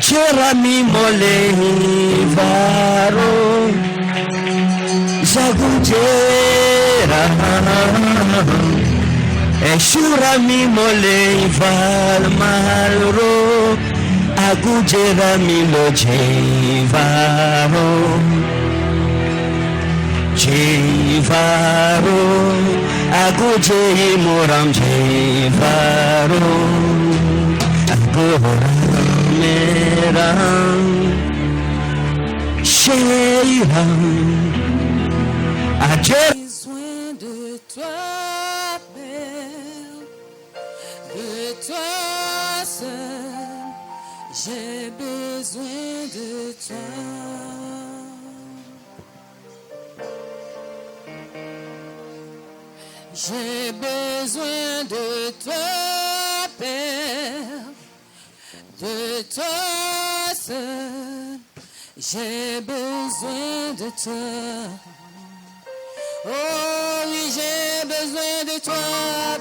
Jerami mole varo Zagujera Eshurami mole val malro Agujerami lo jevaro Jevaro Aguje moram jevaro Agora Meram Sheiram J'ai besoin de toi, Père, de toi seul, j'ai besoin de toi. J'ai besoin de toi, Père, de toi seul, j'ai besoin de toi. Oh oui, j'ai besoin de toi,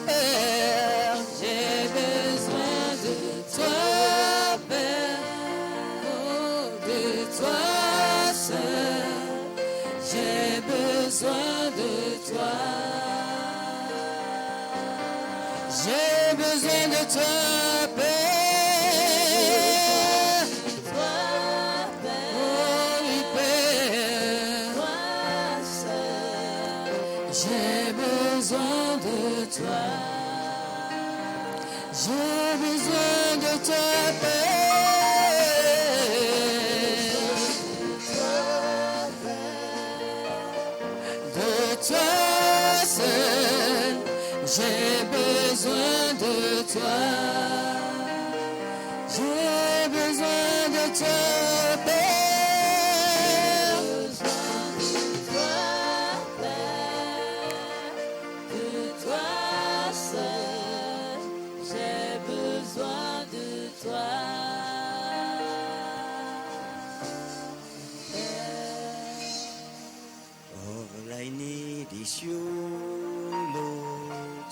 Père, j'ai besoin de toi, Père, oh, de toi seul, j'ai besoin de toi. J'ai besoin de toi, Père. J'ai besoin de toi. J'ai besoin de toi, Père. De toi seul, j'ai besoin de toi. J'ai besoin de toi, Père. Is you, Lord.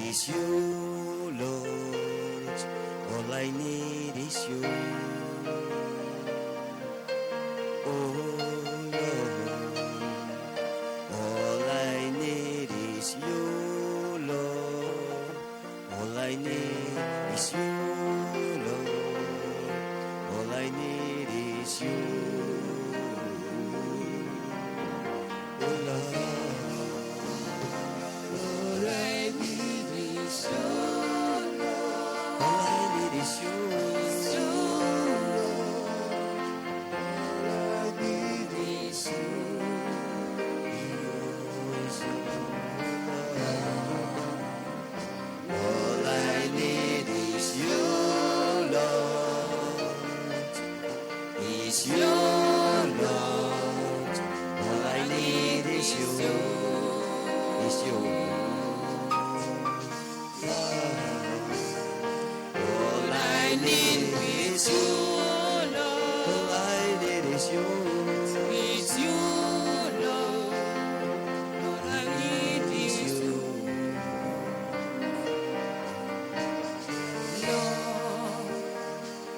Is you, Lord. All I need is you. Oh, Lord. All I need is you, Lord. All I need is you, Lord. All I need is you.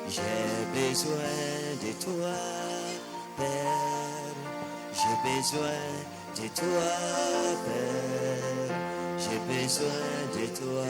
J'ai besoin de toi, Père. J'ai besoin de toi, Père. J'ai besoin de toi.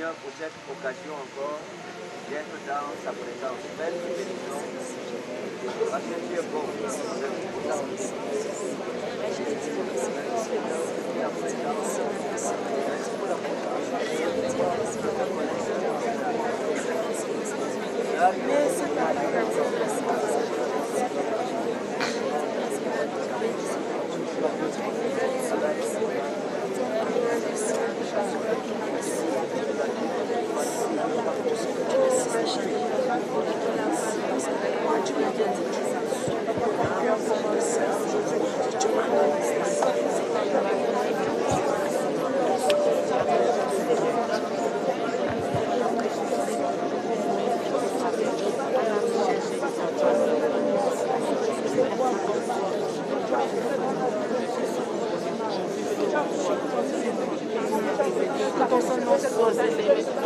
Seigneur pour cette occasion encore d'être dans sa présence. Belle bénédiction. Parce que tu es bon.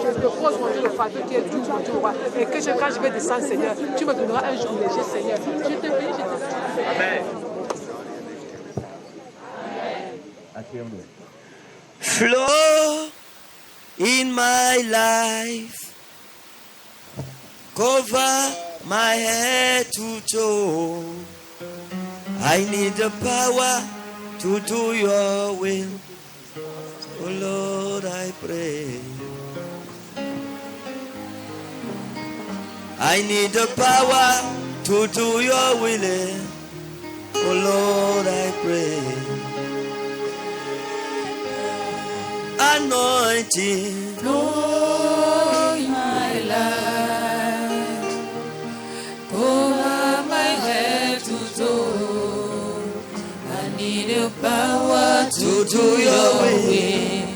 Je propose mon Dieu le fardeau qui est doux, mon Dieu roi. Et que quand je vais descendre, Seigneur, tu me donneras un jour léger, Seigneur. Je te prie, je te prie. Amen. Flow in my life, cover my head to toe. I need the power to do your will. Oh Lord, I pray. I need the power to do your will. Oh Lord, I pray. Anointing, Flow in my life, cover my head to toe. I need your power to do your will.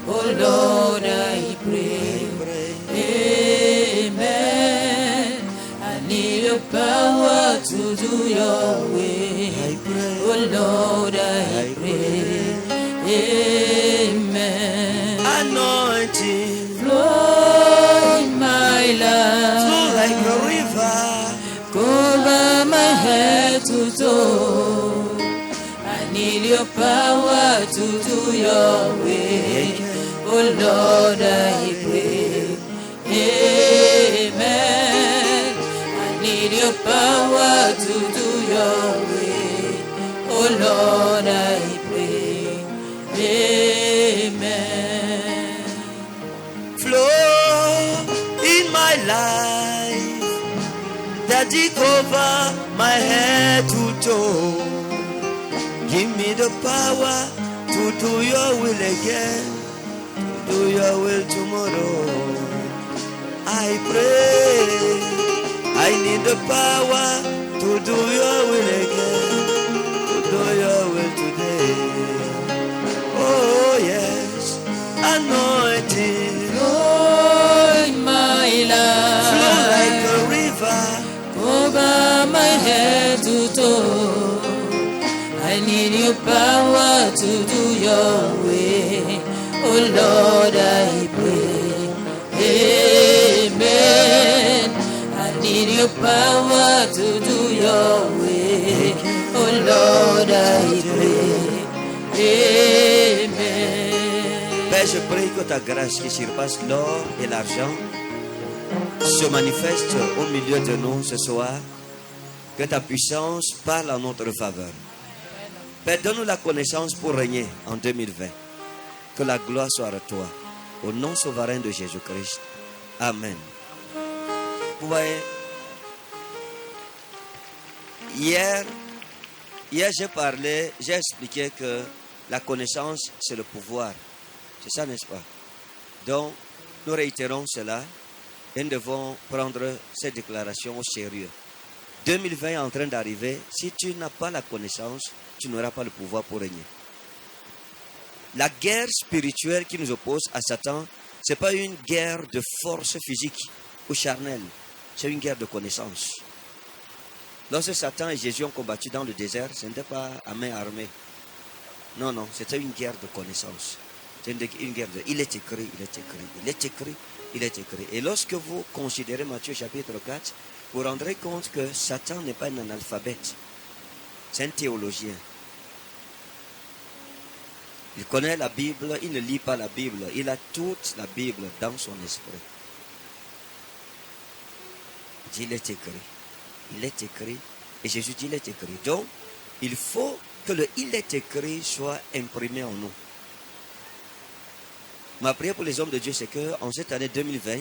Oh Lord, I pray. Amen. I need your power to do your will. Oh Lord, I pray. Amen. anointing, Flow in my life, flow like a river. cover my head to toe. I need your power to do your will. Oh Lord, I pray. Amen. I need your power to do your will. Oh Lord, I pray. Amen. Flow in my life, Daddy, cover my head to toe. Give me the power to do your will again, to do your will tomorrow. I pray, I need the power to do your will again, to do your will today. Oh yes, anointing, Flow in my flow like life, a river. cover my head to toe. I need your power to do your way. Oh Lord, I pray. Amen. I need your power to do your way. Oh Lord, I pray. Amen. Père, je prie que ta grâce qui surpasse l'or et l'argent se manifeste au milieu de nous ce soir. Que ta puissance parle en notre faveur. Père, donne-nous la connaissance pour régner en 2020. Que la gloire soit à toi. Au nom souverain de Jésus-Christ. Amen. Vous voyez, hier j'ai expliqué que la connaissance, c'est le pouvoir. C'est ça, n'est-ce pas? Donc, nous réitérons cela et nous devons prendre cette déclaration au sérieux. 2020 est en train d'arriver. Si tu n'as pas la connaissance, tu n'auras pas le pouvoir pour régner. La guerre spirituelle qui nous oppose à Satan, ce n'est pas une guerre de force physique ou charnelle. C'est une guerre de connaissance. Lorsque Satan et Jésus ont combattu dans le désert, ce n'était pas à main armée. Non, non, c'était une guerre de connaissance. C'est une guerre de... Il est écrit, il est écrit, il est écrit, il est écrit. Et lorsque vous considérez Matthieu chapitre 4, vous vous rendrez compte que Satan n'est pas un analphabète. C'est un théologien. Il connaît la Bible, il ne lit pas la Bible. Il a toute la Bible dans son esprit. Il dit, il est écrit. Il est écrit. Et Jésus dit, il est écrit. Donc, il faut que le « il est écrit » soit imprimé en nous. Ma prière pour les hommes de Dieu, c'est qu'en cette année 2020,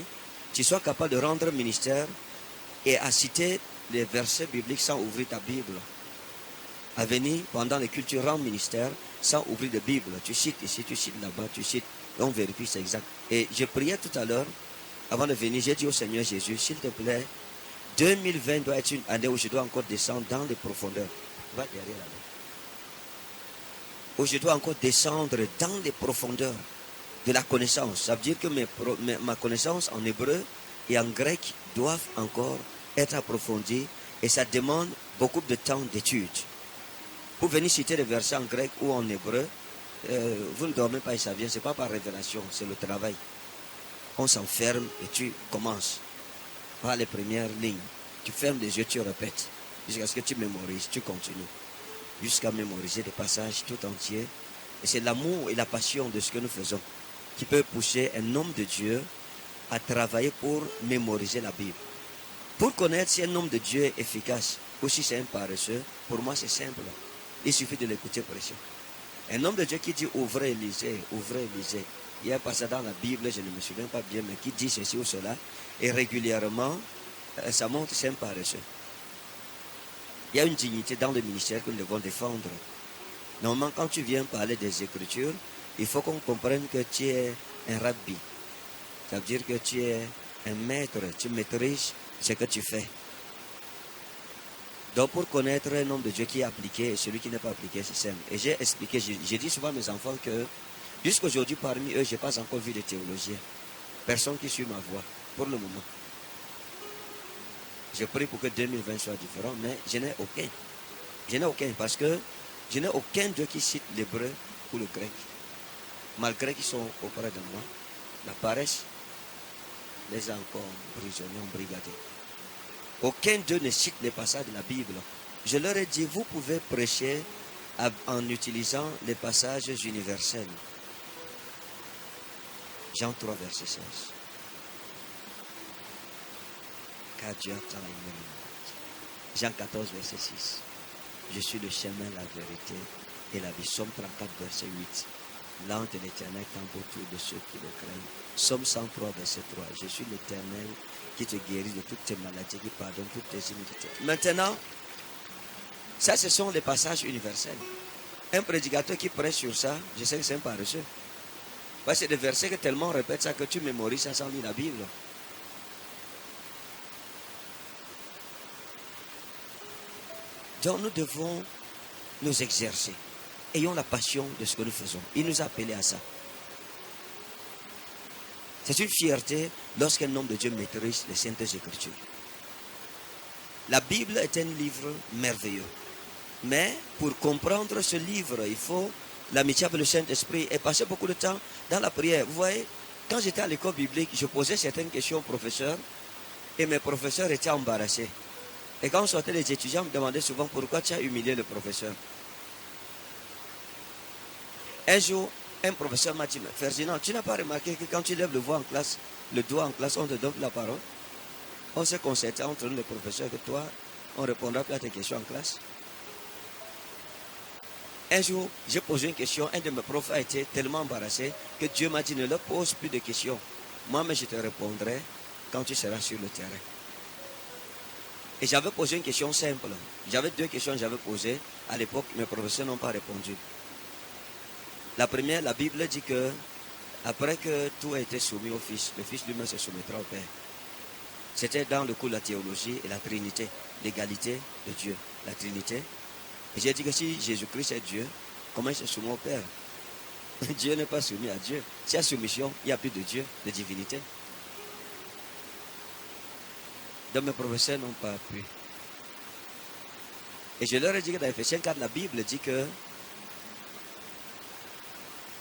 tu sois capable de rendre ministère et à citer les versets bibliques sans ouvrir ta Bible. À venir pendant les cultures, rendre ministère sans ouvrir de Bible. Tu cites ici, tu cites là-bas, tu cites. Et on vérifie, c'est exact. Et je priais tout à l'heure, avant de venir, j'ai dit au Seigneur Jésus, s'il te plaît, 2020 doit être une année où je dois encore descendre dans les profondeurs. Va derrière là-bas. Où je dois encore descendre dans les profondeurs de la connaissance. Ça veut dire que ma connaissance en hébreu et en grec doivent encore être approfondies et ça demande beaucoup de temps d'étude. Pour venir citer les versets en grec ou en hébreu, vous ne dormez pas et ça vient, ce n'est pas par révélation, c'est le travail. On s'enferme et tu commences par les premières lignes. Tu fermes les yeux, tu répètes, jusqu'à ce que tu mémorises, tu continues, jusqu'à mémoriser des passages tout entiers. Et c'est l'amour et la passion de ce que nous faisons qui peut pousser un homme de Dieu à travailler pour mémoriser la Bible. Pour connaître si un homme de Dieu est efficace ou si c'est un paresseux, pour moi c'est simple. Il suffit de l'écouter prêcher. Un homme de Dieu qui dit ouvrez et lisez, ouvrez et lisez. Il y a un passage dans la Bible, je ne me souviens pas bien, mais qui dit ceci ou cela, et régulièrement, ça montre que c'est un paresseux. Il y a une dignité dans le ministère que nous devons défendre. Normalement, quand tu viens parler des Écritures, il faut qu'on comprenne que tu es un rabbi. Ça veut dire que tu es un maître, tu maîtrises ce que tu fais. Donc pour connaître un homme de Dieu qui est appliqué et celui qui n'est pas appliqué, c'est simple. Et j'ai expliqué, j'ai dit souvent à mes enfants que jusqu'à aujourd'hui parmi eux, je n'ai pas encore vu de théologiens. Personne qui suit ma voie, pour le moment. Je prie pour que 2020 soit différent, mais je n'ai aucun. Je n'ai aucun parce que je n'ai aucun Dieu qui cite l'hébreu ou le grec. Malgré qu'ils sont auprès de moi, la paresse les a encore emprisonnés, embrigadés. Aucun d'eux ne cite les passages de la Bible. Je leur ai dit, vous pouvez prêcher en utilisant les passages universels. Jean 3, verset 16. Car Dieu a tant aimé le monde. Jean 14, verset 6. Je suis le chemin, la vérité et la vie. Somme 34, verset 8. L'ange de l'Éternel campe autour de ceux qui le craignent. Somme 103, verset 3. Je suis l'Éternel qui te guérit de toutes tes maladies, qui pardonne toutes tes iniquités. Maintenant, ça, ce sont les passages universels. Un prédicateur qui prêche sur ça, je sais que c'est un paresseux. Parce que c'est des versets que tellement on répète ça que tu mémorises ça sans lire la Bible. Donc nous devons nous exercer. Ayons la passion de ce que nous faisons. Il nous a appelés à ça. C'est une fierté lorsqu'un homme de Dieu maîtrise les Saintes Écritures. La Bible est un livre merveilleux. Mais pour comprendre ce livre, il faut l'amitié avec le Saint-Esprit et passer beaucoup de temps dans la prière. Vous voyez, quand j'étais à l'école biblique, je posais certaines questions aux professeurs et mes professeurs étaient embarrassés. Et quand on sortait, les étudiants me demandaient souvent pourquoi tu as humilié le professeur. Un jour, un professeur m'a dit, Ferdinand, tu n'as pas remarqué que quand tu lèves le doigt en classe, on te donne la parole? On s'est concerté entre nous, les professeurs, que toi, on répondra plus à tes questions en classe. Un jour, j'ai posé une question, un de mes profs a été tellement embarrassé que Dieu m'a dit, ne leur pose plus de questions. Moi, mais je te répondrai quand tu seras sur le terrain. Et j'avais posé une question simple. J'avais 2 questions que j'avais posées. À l'époque, mes professeurs n'ont pas répondu. La première, la Bible dit que après que tout a été soumis au Fils, le Fils lui-même se soumettra au Père. C'était dans le cours de la théologie et la Trinité, l'égalité de Dieu, la Trinité. Et j'ai dit que si Jésus-Christ est Dieu, comment il se soumet au Père? Dieu n'est pas soumis à Dieu. S'il y a soumission, il n'y a plus de Dieu, de divinité. Donc mes professeurs n'ont pas pu. Et je leur ai dit que dans Ephésiens 4, la Bible dit que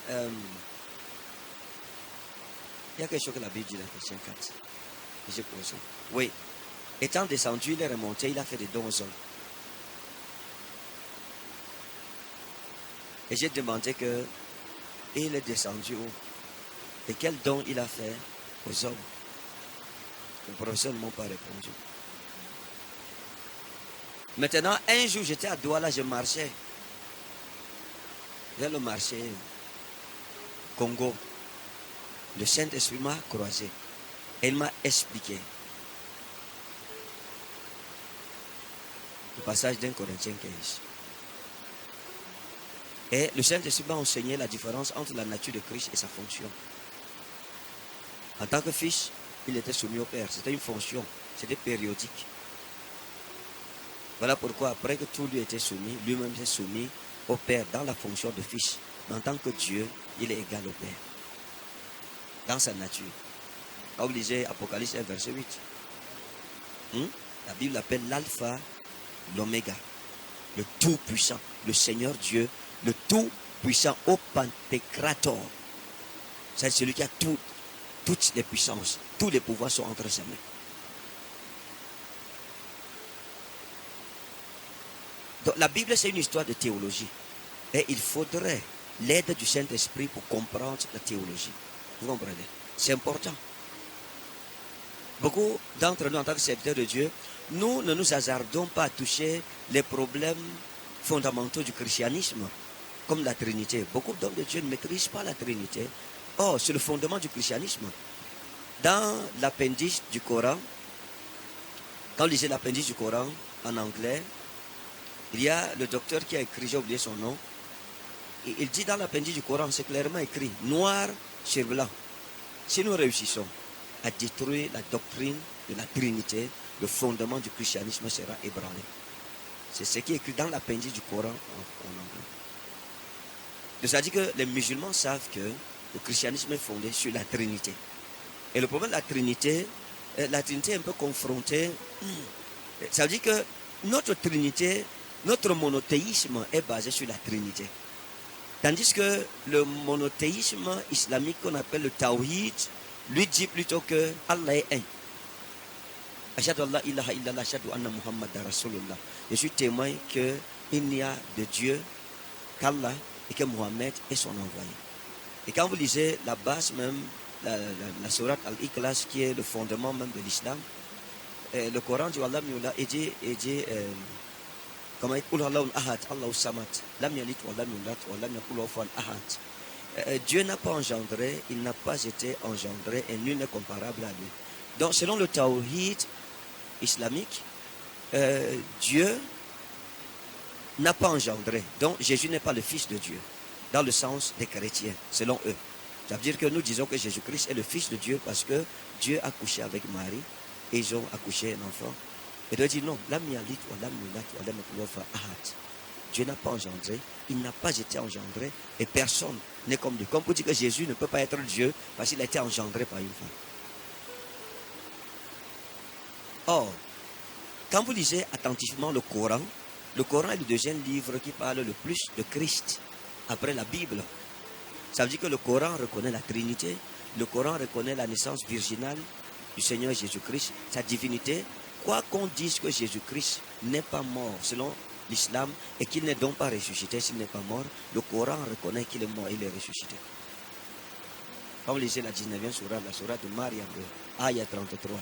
il y a quelque chose que la Bible dit dans Ephésiens 4. J'ai posé. Oui. Étant descendu, il est remonté, il a fait des dons aux hommes. Et j'ai demandé que et il est descendu où? Et quel don il a fait aux hommes? Les professeurs ne m'ont pas répondu. Maintenant, un jour, j'étais à Douala, je marchais vers le marché Congo. Le Saint-Esprit m'a croisé et il m'a expliqué le passage d'un Corinthiens 15. Et le Saint-Esprit m'a enseigné la différence entre la nature de Christ et sa fonction. En tant que fils, il était soumis au Père. C'était une fonction, c'était périodique. Voilà pourquoi après que tout lui était soumis, lui-même s'est soumis au Père dans la fonction de fils. Mais en tant que Dieu, il est égal au Père. Dans sa nature. Quand vous lisez Apocalypse 1, verset 8. La Bible l'appelle l'alpha, l'oméga. Le tout-puissant, le Seigneur Dieu, le tout-puissant, au Pantocrator. C'est celui qui a toutes les puissances, tous les pouvoirs sont entre ses mains. Donc la Bible, c'est une histoire de théologie. Et il faudrait l'aide du Saint-Esprit pour comprendre la théologie. Vous comprenez? C'est important. Beaucoup d'entre nous, en tant que serviteurs de Dieu, nous ne nous hasardons pas à toucher les problèmes fondamentaux du christianisme, comme la Trinité. Beaucoup d'hommes de Dieu ne maîtrisent pas la Trinité. Or, c'est le fondement du christianisme. Dans l'appendice du Coran, quand vous lisez l'appendice du Coran en anglais, il y a le docteur qui a écrit, j'ai oublié son nom, et il dit dans l'appendice du Coran, c'est clairement écrit, noir sur blanc. Si nous réussissons à détruire la doctrine de la Trinité, le fondement du christianisme sera ébranlé. C'est ce qui est écrit dans l'appendice du Coran en anglais. C'est-à-dire que les musulmans savent que le christianisme est fondé sur la Trinité. Et le problème de la Trinité est un peu confrontée. Ça veut dire que notre Trinité, notre monothéisme est basé sur la Trinité. Tandis que le monothéisme islamique qu'on appelle le Tawhid, lui dit plutôt que Allah est un. Ashhadu an la ilaha illallah, ashhadu anna Muhammadan Rasulullah. Je suis témoin qu'il n'y a de Dieu qu'Allah et que Mohammed est son envoyé. Et quand vous lisez la base même, la sourate Al-Ikhlas, qui est le fondement même de l'islam, le Coran dit Allah miula et dit comment il dit ahad Allahu samad lam yalid wa lam yulad wa lam yakul lahu kufuwan ahad. Dieu n'a pas engendré, il n'a pas été engendré et nul n'est comparable à lui. Donc selon le tawhid islamique, Dieu n'a pas engendré. Donc Jésus n'est pas le fils de Dieu dans le sens des chrétiens, selon eux. Ça veut dire que nous disons que Jésus-Christ est le fils de Dieu parce que Dieu a couché avec Marie et ils ont accouché un enfant. Et Dieu dit non, Dieu n'a pas engendré, il n'a pas été engendré et personne n'est comme Dieu. Comme pour dire que Jésus ne peut pas être Dieu parce qu'il a été engendré par une femme. Or, quand vous lisez attentivement le Coran est le deuxième livre qui parle le plus de Christ après la Bible. Ça veut dire que le Coran reconnaît la Trinité, le Coran reconnaît la naissance virginale du Seigneur Jésus-Christ, sa divinité. Quoi qu'on dise que Jésus-Christ n'est pas mort selon l'islam et qu'il n'est donc pas ressuscité s'il n'est pas mort, le Coran reconnaît qu'il est mort et il est ressuscité. Quand vous lisez la 19e sourate, la sourate de Mariam, ayah 33.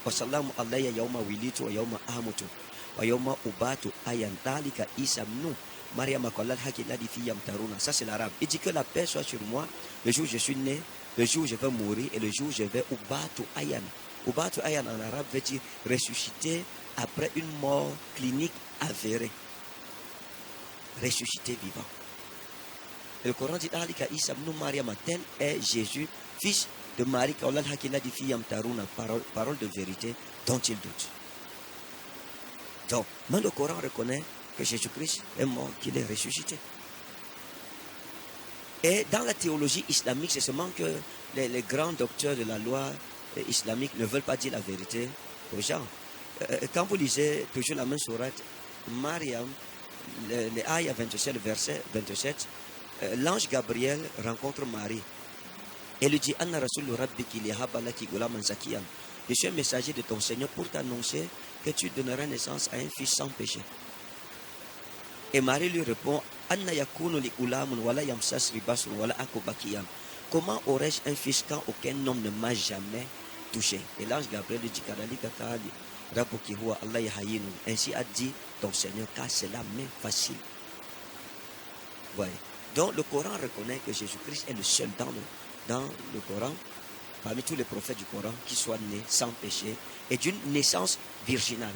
Wassalamu alayya yawma wilitu wa yawma ahmutu wa yawma ubatu ayan dalika isa mnu Mariam akolal haki ladi fiyam taruna. Ça c'est l'arabe. Il dit que la paix soit sur moi le jour où je suis né, le jour où je vais mourir et le jour où je vais ubatu ayan. Ubatu ayan en arabe veut dire ressusciter après une mort clinique avérée. Ressuscité vivant. Et le Coran dit Alika Isa mnu Mariam, tel est Jésus, fils de Marie, parole de vérité dont il doute. Donc, même le Coran reconnaît que Jésus-Christ est mort, qu'il est ressuscité. Et dans la théologie islamique, c'est seulement que les grands docteurs de la loi islamique ne veulent pas dire la vérité aux gens. Quand vous lisez toujours la même sourate, Mariam, les ayah 27, verset 27, l'ange Gabriel rencontre Marie. Et lui dit, Anna Rasulullah Rabbiki lihabalaki gulaman zakiyan. Je suis un messager de ton Seigneur pour t'annoncer que tu donneras naissance à un fils sans péché. Et Marie lui répond, Anna yakunu li ulamun wala yamsas ribasun wala akobakiyam. Comment aurais-je un fils quand aucun homme ne m'a jamais touché? Et l'ange Gabriel dit Kadali Kakali, Rabokihua Allah Yahayinu. Ainsi a dit ton Seigneur, car c'est la main facile. Voyez. Donc le Coran reconnaît que Jésus-Christ est le seul dans le Coran, parmi tous les prophètes du Coran, qui soit né sans péché et d'une naissance virginale.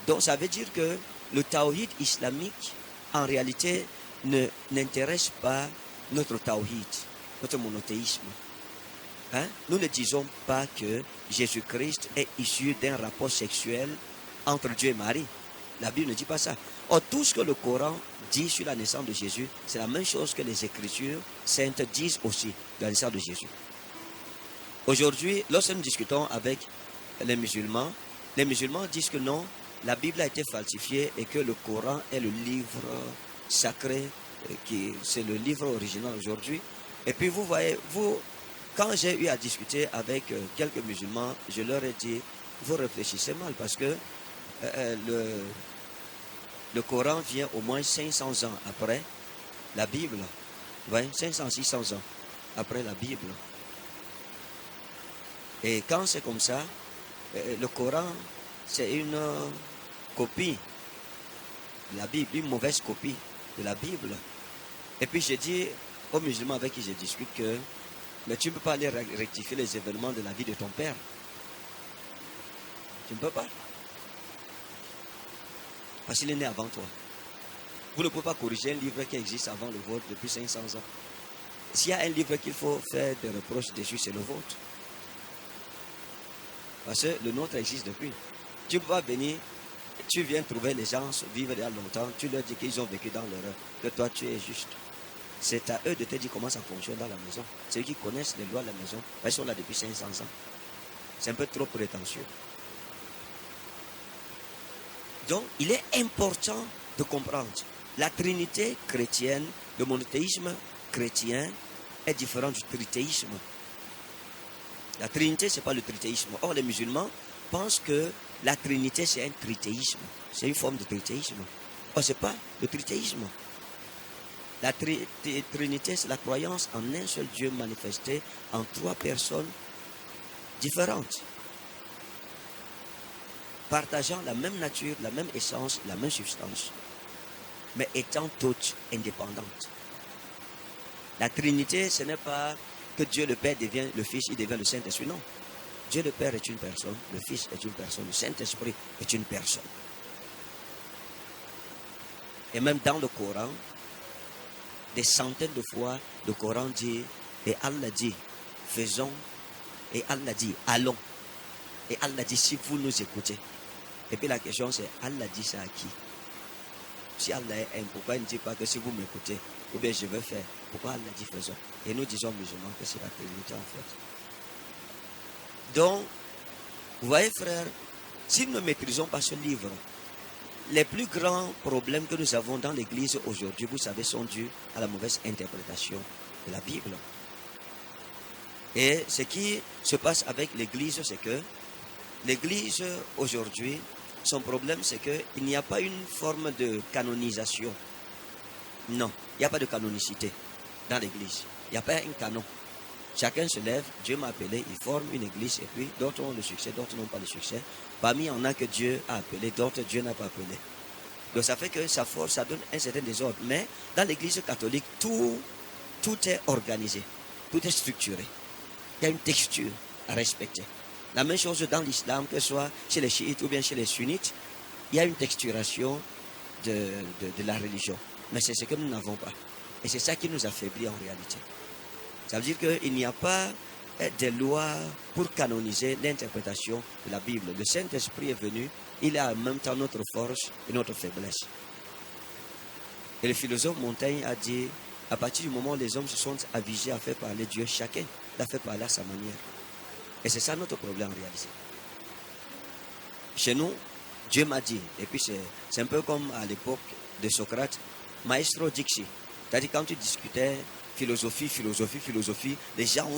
Donc ça veut dire que le tawhid islamique, en réalité, n'intéresse pas notre tawhid, notre monothéisme. Hein? Nous ne disons pas que Jésus-Christ est issu d'un rapport sexuel entre Dieu et Marie. La Bible ne dit pas ça. Or, tout ce que le Coran dit sur la naissance de Jésus, c'est la même chose que les Écritures saintes disent aussi de la naissance de Jésus. Aujourd'hui, lorsque nous discutons avec les musulmans disent que non, la Bible a été falsifiée et que le Coran est le livre sacré, c'est le livre original aujourd'hui. Et puis vous voyez, quand j'ai eu à discuter avec quelques musulmans, je leur ai dit, vous réfléchissez mal parce que le Coran vient au moins 500 ans après la Bible. Ouais, 500-600 ans après la Bible. Et quand c'est comme ça, le Coran, c'est une copie de la Bible, une mauvaise copie de la Bible. Et puis j'ai dit aux musulmans avec qui je discute que mais tu ne peux pas aller rectifier les événements de la vie de ton père. Tu ne peux pas. Parce qu'il est né avant toi. Vous ne pouvez pas corriger un livre qui existe avant le vôtre depuis 500 ans. S'il y a un livre qu'il faut faire des reproches dessus, c'est le vôtre. Parce que le nôtre existe depuis. Tu ne peux pas venir, tu viens trouver les gens vivre il y a longtemps, tu leur dis qu'ils ont vécu dans l'erreur, que toi tu es juste. C'est à eux de te dire comment ça fonctionne dans la maison. C'est eux qui connaissent les lois de la maison. Ils sont là depuis 500 ans. C'est un peu trop prétentieux. Donc, il est important de comprendre. La trinité chrétienne, le monothéisme chrétien est différent du trithéisme. La trinité, ce n'est pas le trithéisme. Or, les musulmans pensent que la trinité, c'est un trithéisme. C'est une forme de trithéisme. Or, ce n'est pas le trithéisme. La trinité, c'est la croyance en un seul Dieu manifesté en trois personnes différentes, partageant la même nature, la même essence, la même substance, mais étant toutes indépendantes. La Trinité, ce n'est pas que Dieu le Père devient le Fils, il devient le Saint-Esprit, non. Dieu le Père est une personne, le Fils est une personne, le Saint-Esprit est une personne. Et même dans le Coran, des centaines de fois, le Coran dit, et Allah dit, faisons, et Allah dit, allons. Et Allah dit, si vous nous écoutez. Et puis la question c'est, Allah dit ça à qui? Si Allah est un, pourquoi il ne dit pas que si vous m'écoutez, ou bien je vais faire, pourquoi Allah dit faisons? Et nous disons musulmans que c'est la Trinité en fait. Donc, vous voyez frère, si nous ne maîtrisons pas ce livre, les plus grands problèmes que nous avons dans l'église aujourd'hui, vous savez, sont dus à la mauvaise interprétation de la Bible. Et ce qui se passe avec l'église, c'est que l'église aujourd'hui, son problème, c'est qu'il n'y a pas une forme de canonisation. Non, il n'y a pas de canonicité dans l'église. Il n'y a pas un canon. Chacun se lève, Dieu m'a appelé, il forme une église, et puis d'autres ont le succès, d'autres n'ont pas le succès. Parmi, il y en a que Dieu a appelé, d'autres Dieu n'a pas appelé. Donc ça fait que ça force, ça donne un certain désordre. Mais dans l'église catholique, tout est organisé, tout est structuré. Il y a une texture à respecter. La même chose dans l'islam, que ce soit chez les chiites ou bien chez les sunnites, il y a une texturation de la religion. Mais c'est ce que nous n'avons pas. Et c'est ça qui nous affaiblit en réalité. Ça veut dire qu'il n'y a pas de loi pour canoniser l'interprétation de la Bible. Le Saint-Esprit est venu, il est en même temps notre force et notre faiblesse. Et le philosophe Montaigne a dit, à partir du moment où les hommes se sont avisés à faire parler Dieu, chacun l'a fait parler à sa manière. Et c'est ça notre problème en réalité. Chez nous, Dieu m'a dit, et puis c'est un peu comme à l'époque de Socrate, Maestro Dixi. C'est-à-dire quand tu discutais philosophie, les gens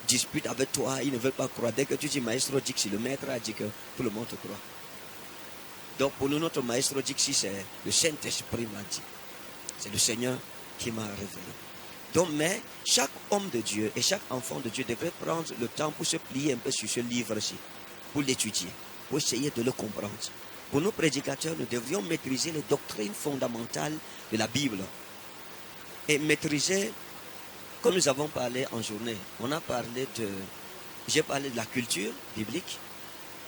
disputent avec toi, ils ne veulent pas croire. Dès que tu dis Maestro Dixi, le maître a dit que tout le monde te croit. Donc pour nous, notre Maestro Dixi, c'est le Saint-Esprit m'a dit. C'est le Seigneur qui m'a révélé. Donc, mais chaque homme de Dieu et chaque enfant de Dieu devrait prendre le temps pour se plier un peu sur ce livre-ci, pour l'étudier, pour essayer de le comprendre. Pour nous prédicateurs, nous devrions maîtriser les doctrines fondamentales de la Bible. Et maîtriser, comme nous avons parlé en journée, j'ai parlé de la culture biblique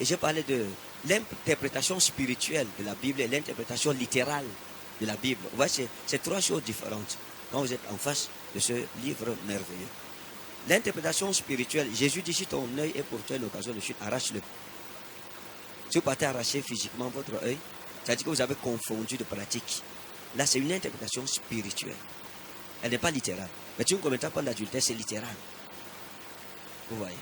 et j'ai parlé de l'interprétation spirituelle de la Bible et l'interprétation littérale de la Bible. Vous voyez, c'est trois choses différentes quand vous êtes en face de ce livre merveilleux. L'interprétation spirituelle, Jésus dit, si ton œil est pour toi une occasion de chute, arrache-le. Si vous partez arracher physiquement votre œil, ça veut dire que vous avez confondu de pratique. Là, c'est une interprétation spirituelle. Elle n'est pas littérale. Mais tu ne commets pas d'adultère, c'est littéral. Vous voyez.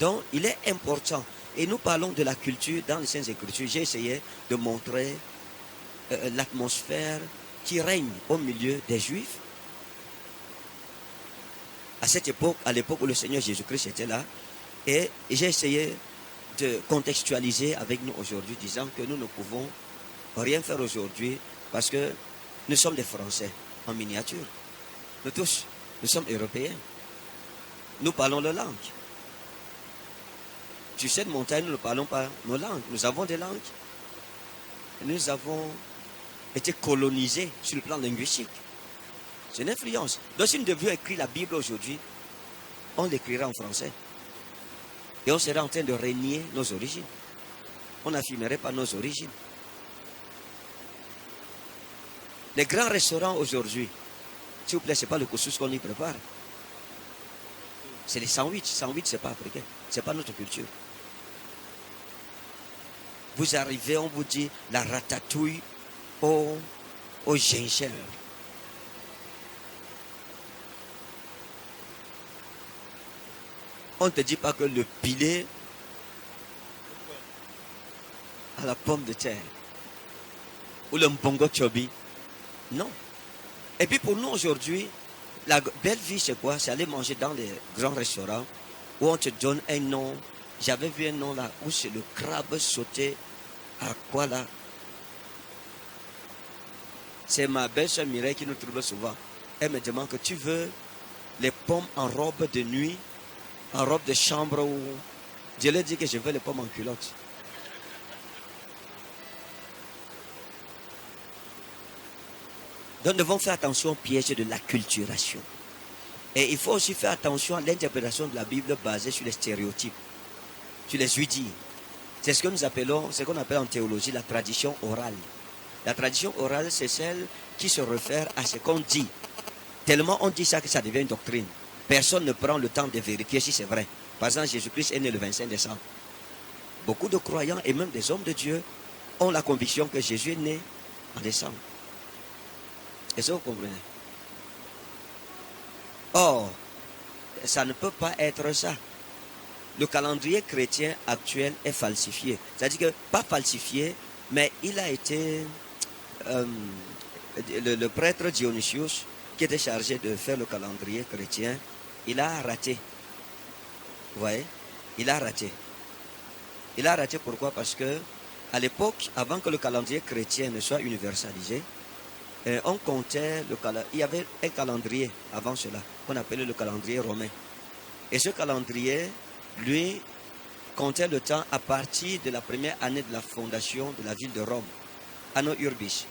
Donc, il est important. Et nous parlons de la culture dans les Saintes Écritures. J'ai essayé de montrer l'atmosphère qui règne au milieu des Juifs. À cette époque, à l'époque où le Seigneur Jésus-Christ était là. Et j'ai essayé de contextualiser avec nous aujourd'hui, disant que nous ne pouvons rien faire aujourd'hui parce que nous sommes des Français en miniature. Nous tous, nous sommes Européens. Nous parlons la langue. Sur cette montagne, nous ne parlons pas nos langues. Nous avons des langues. Nous avons été colonisés sur le plan linguistique. C'est une influence. Donc si nous devions écrire la Bible aujourd'hui, on l'écrira en français. Et on serait en train de renier nos origines. On n'affirmerait pas nos origines. Les grands restaurants aujourd'hui, s'il vous plaît, ce n'est pas le couscous qu'on y prépare. C'est les sandwichs. Sandwich, ce n'est pas africain. Ce n'est pas notre culture. Vous arrivez, on vous dit la ratatouille au gingembre. On ne te dit pas que le pilé à la pomme de terre ou le mbongo chobi. Non. Et puis pour nous aujourd'hui, la belle vie c'est quoi? C'est aller manger dans les grands restaurants où on te donne un nom. J'avais vu un nom là où c'est le crabe sauté à quoi là? C'est ma belle-sœur Mireille qui nous trouve souvent. Elle me demande que tu veux les pommes en robe de nuit, en robe de chambre ou... Je lui ai dit que je veux les pommes en culotte. Donc nous devons faire attention au piège de l'acculturation. Et il faut aussi faire attention à l'interprétation de la Bible basée sur les stéréotypes, sur les ouïes. C'est ce que nous appelons, ce qu'on appelle en théologie la tradition orale. La tradition orale, c'est celle qui se réfère à ce qu'on dit. Tellement on dit ça que ça devient une doctrine. Personne ne prend le temps de vérifier si c'est vrai. Par exemple, Jésus-Christ est né le 25 décembre. Beaucoup de croyants et même des hommes de Dieu ont la conviction que Jésus est né en décembre. Est-ce que vous comprenez? Or, ça ne peut pas être ça. Le calendrier chrétien actuel est falsifié. C'est-à-dire que, pas falsifié, mais il a été... le prêtre Dionysius, qui était chargé de faire le calendrier chrétien, il a raté. Vous voyez? Il a raté. Il a raté pourquoi? Parce que, à l'époque, avant que le calendrier chrétien ne soit universalisé, on comptait il y avait un calendrier avant cela, qu'on appelait le calendrier romain. Et ce calendrier, lui, comptait le temps à partir de la première année de la fondation de la ville de Rome, Anno Urbis.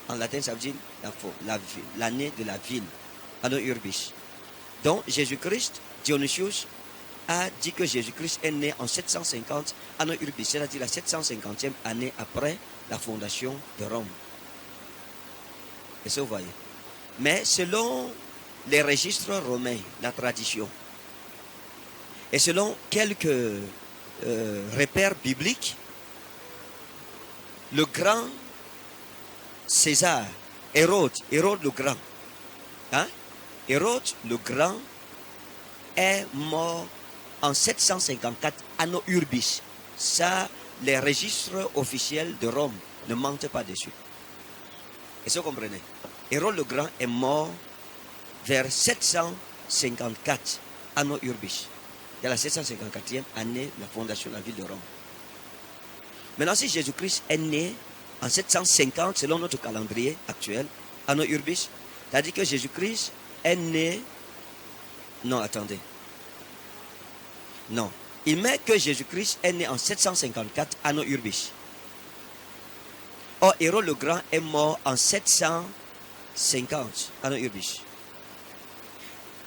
En latin, ça veut dire l'année de la ville, Anno Urbis. Donc, Jésus-Christ, Dionysius, a dit que Jésus-Christ est né en 750 Anno Urbis, c'est-à-dire la 750e année après la fondation de Rome. Et ça, vous voyez. Mais selon les registres romains, la tradition, et selon quelques repères bibliques, le grand César, Hérode le grand, Hérode le grand est mort en 754 Anno Urbis. Ça, les registres officiels de Rome ne mentent pas dessus. Est-ce que vous comprenez? Hérode le grand est mort vers 754 Anno Urbis. C'est la 754e année de la fondation de la ville de Rome. Maintenant, si Jésus-Christ est né en 750, selon notre calendrier actuel, Anno Urbis, C'est-à-dire que Jésus-Christ est né... Non, attendez. Non. Il met que Jésus-Christ est né en 754 Anno Urbis. Or, Hérode le Grand est mort en 750 Anno Urbis.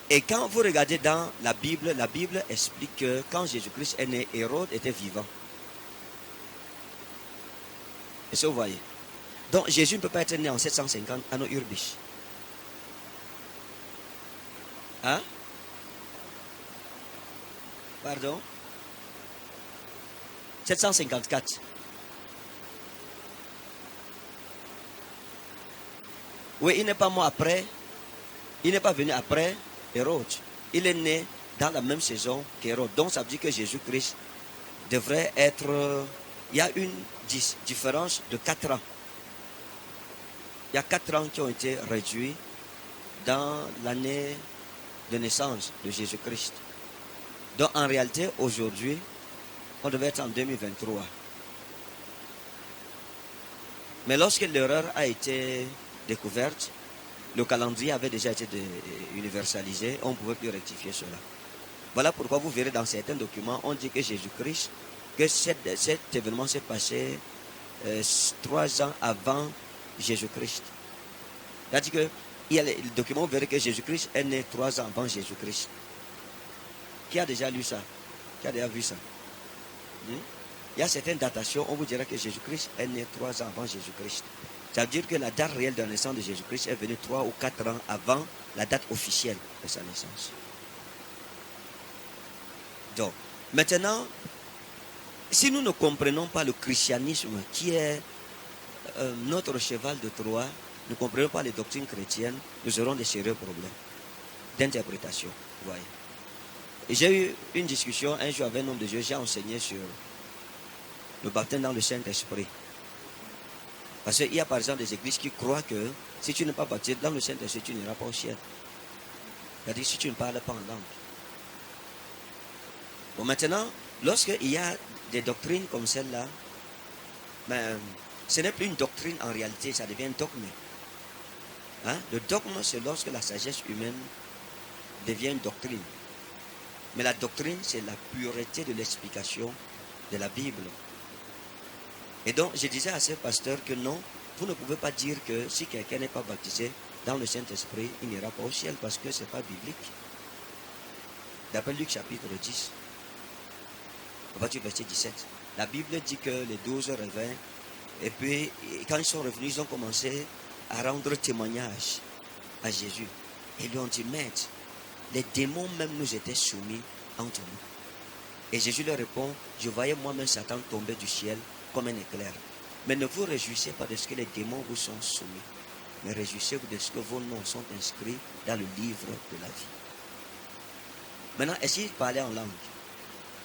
Et quand vous regardez dans la Bible explique que quand Jésus-Christ est né, Hérode était vivant. Et ça, vous voyez. Donc, Jésus ne peut pas être né en 750 Anno Urbis. Hein? Pardon? 754. Oui, il n'est pas mort après. Il n'est pas venu après Hérode. Il est né dans la même saison qu'Hérode. Donc ça veut dire que Jésus-Christ devrait être... Il y a une différence de 4 ans. Il y a 4 ans qui ont été réduits dans l'année de naissance de Jésus-Christ. Donc en réalité, aujourd'hui, on devait être en 2023. Mais lorsque l'erreur a été découverte, le calendrier avait déjà été universalisé, on ne pouvait plus rectifier cela. Voilà pourquoi vous verrez dans certains documents, on dit que Jésus-Christ, que cet événement s'est passé 3 ans avant Jésus-Christ. C'est-à-dire que il y a le document, vous verrez que Jésus-Christ est né 3 ans avant Jésus-Christ. Qui a déjà lu ça? Qui a déjà vu ça? Il y a certaines datations, on vous dira que Jésus-Christ est né 3 ans avant Jésus-Christ. Ça veut dire que la date réelle de la naissance de Jésus-Christ est venue 3 ou 4 ans avant la date officielle de sa naissance. Donc, maintenant, si nous ne comprenons pas le christianisme, qui est notre cheval de Troie, nous ne comprenons pas les doctrines chrétiennes, nous aurons des sérieux problèmes d'interprétation. Voyez. J'ai eu une discussion un jour avec un homme de Dieu, j'ai enseigné sur le baptême dans le Saint-Esprit. Parce qu'il y a par exemple des églises qui croient que si tu n'es pas baptisé dans le Saint-Esprit, tu n'iras pas au ciel. C'est-à-dire si tu ne parles pas en langue. Bon, maintenant, lorsqu'il y a des doctrines comme celle-là, ben, ce n'est plus une doctrine en réalité, ça devient un dogme. Hein? Le dogme, c'est lorsque la sagesse humaine devient une doctrine. Mais la doctrine, c'est la pureté de l'explication de la Bible. Et donc, je disais à ce pasteur que non, vous ne pouvez pas dire que si quelqu'un n'est pas baptisé dans le Saint-Esprit, il n'ira pas au ciel parce que ce n'est pas biblique. D'après Luc chapitre 10, à partir du verset 17, la Bible dit que les 12 revinrent et puis quand ils sont revenus, ils ont commencé à rendre témoignage à Jésus. Et ils lui ont dit, Maître, les démons même nous étaient soumis entre nous. Et Jésus leur répond, je voyais moi-même Satan tomber du ciel comme un éclair. Mais ne vous réjouissez pas de ce que les démons vous sont soumis, mais réjouissez-vous de ce que vos noms sont inscrits dans le livre de la vie. Maintenant, est-ce qu'il parlait en langue?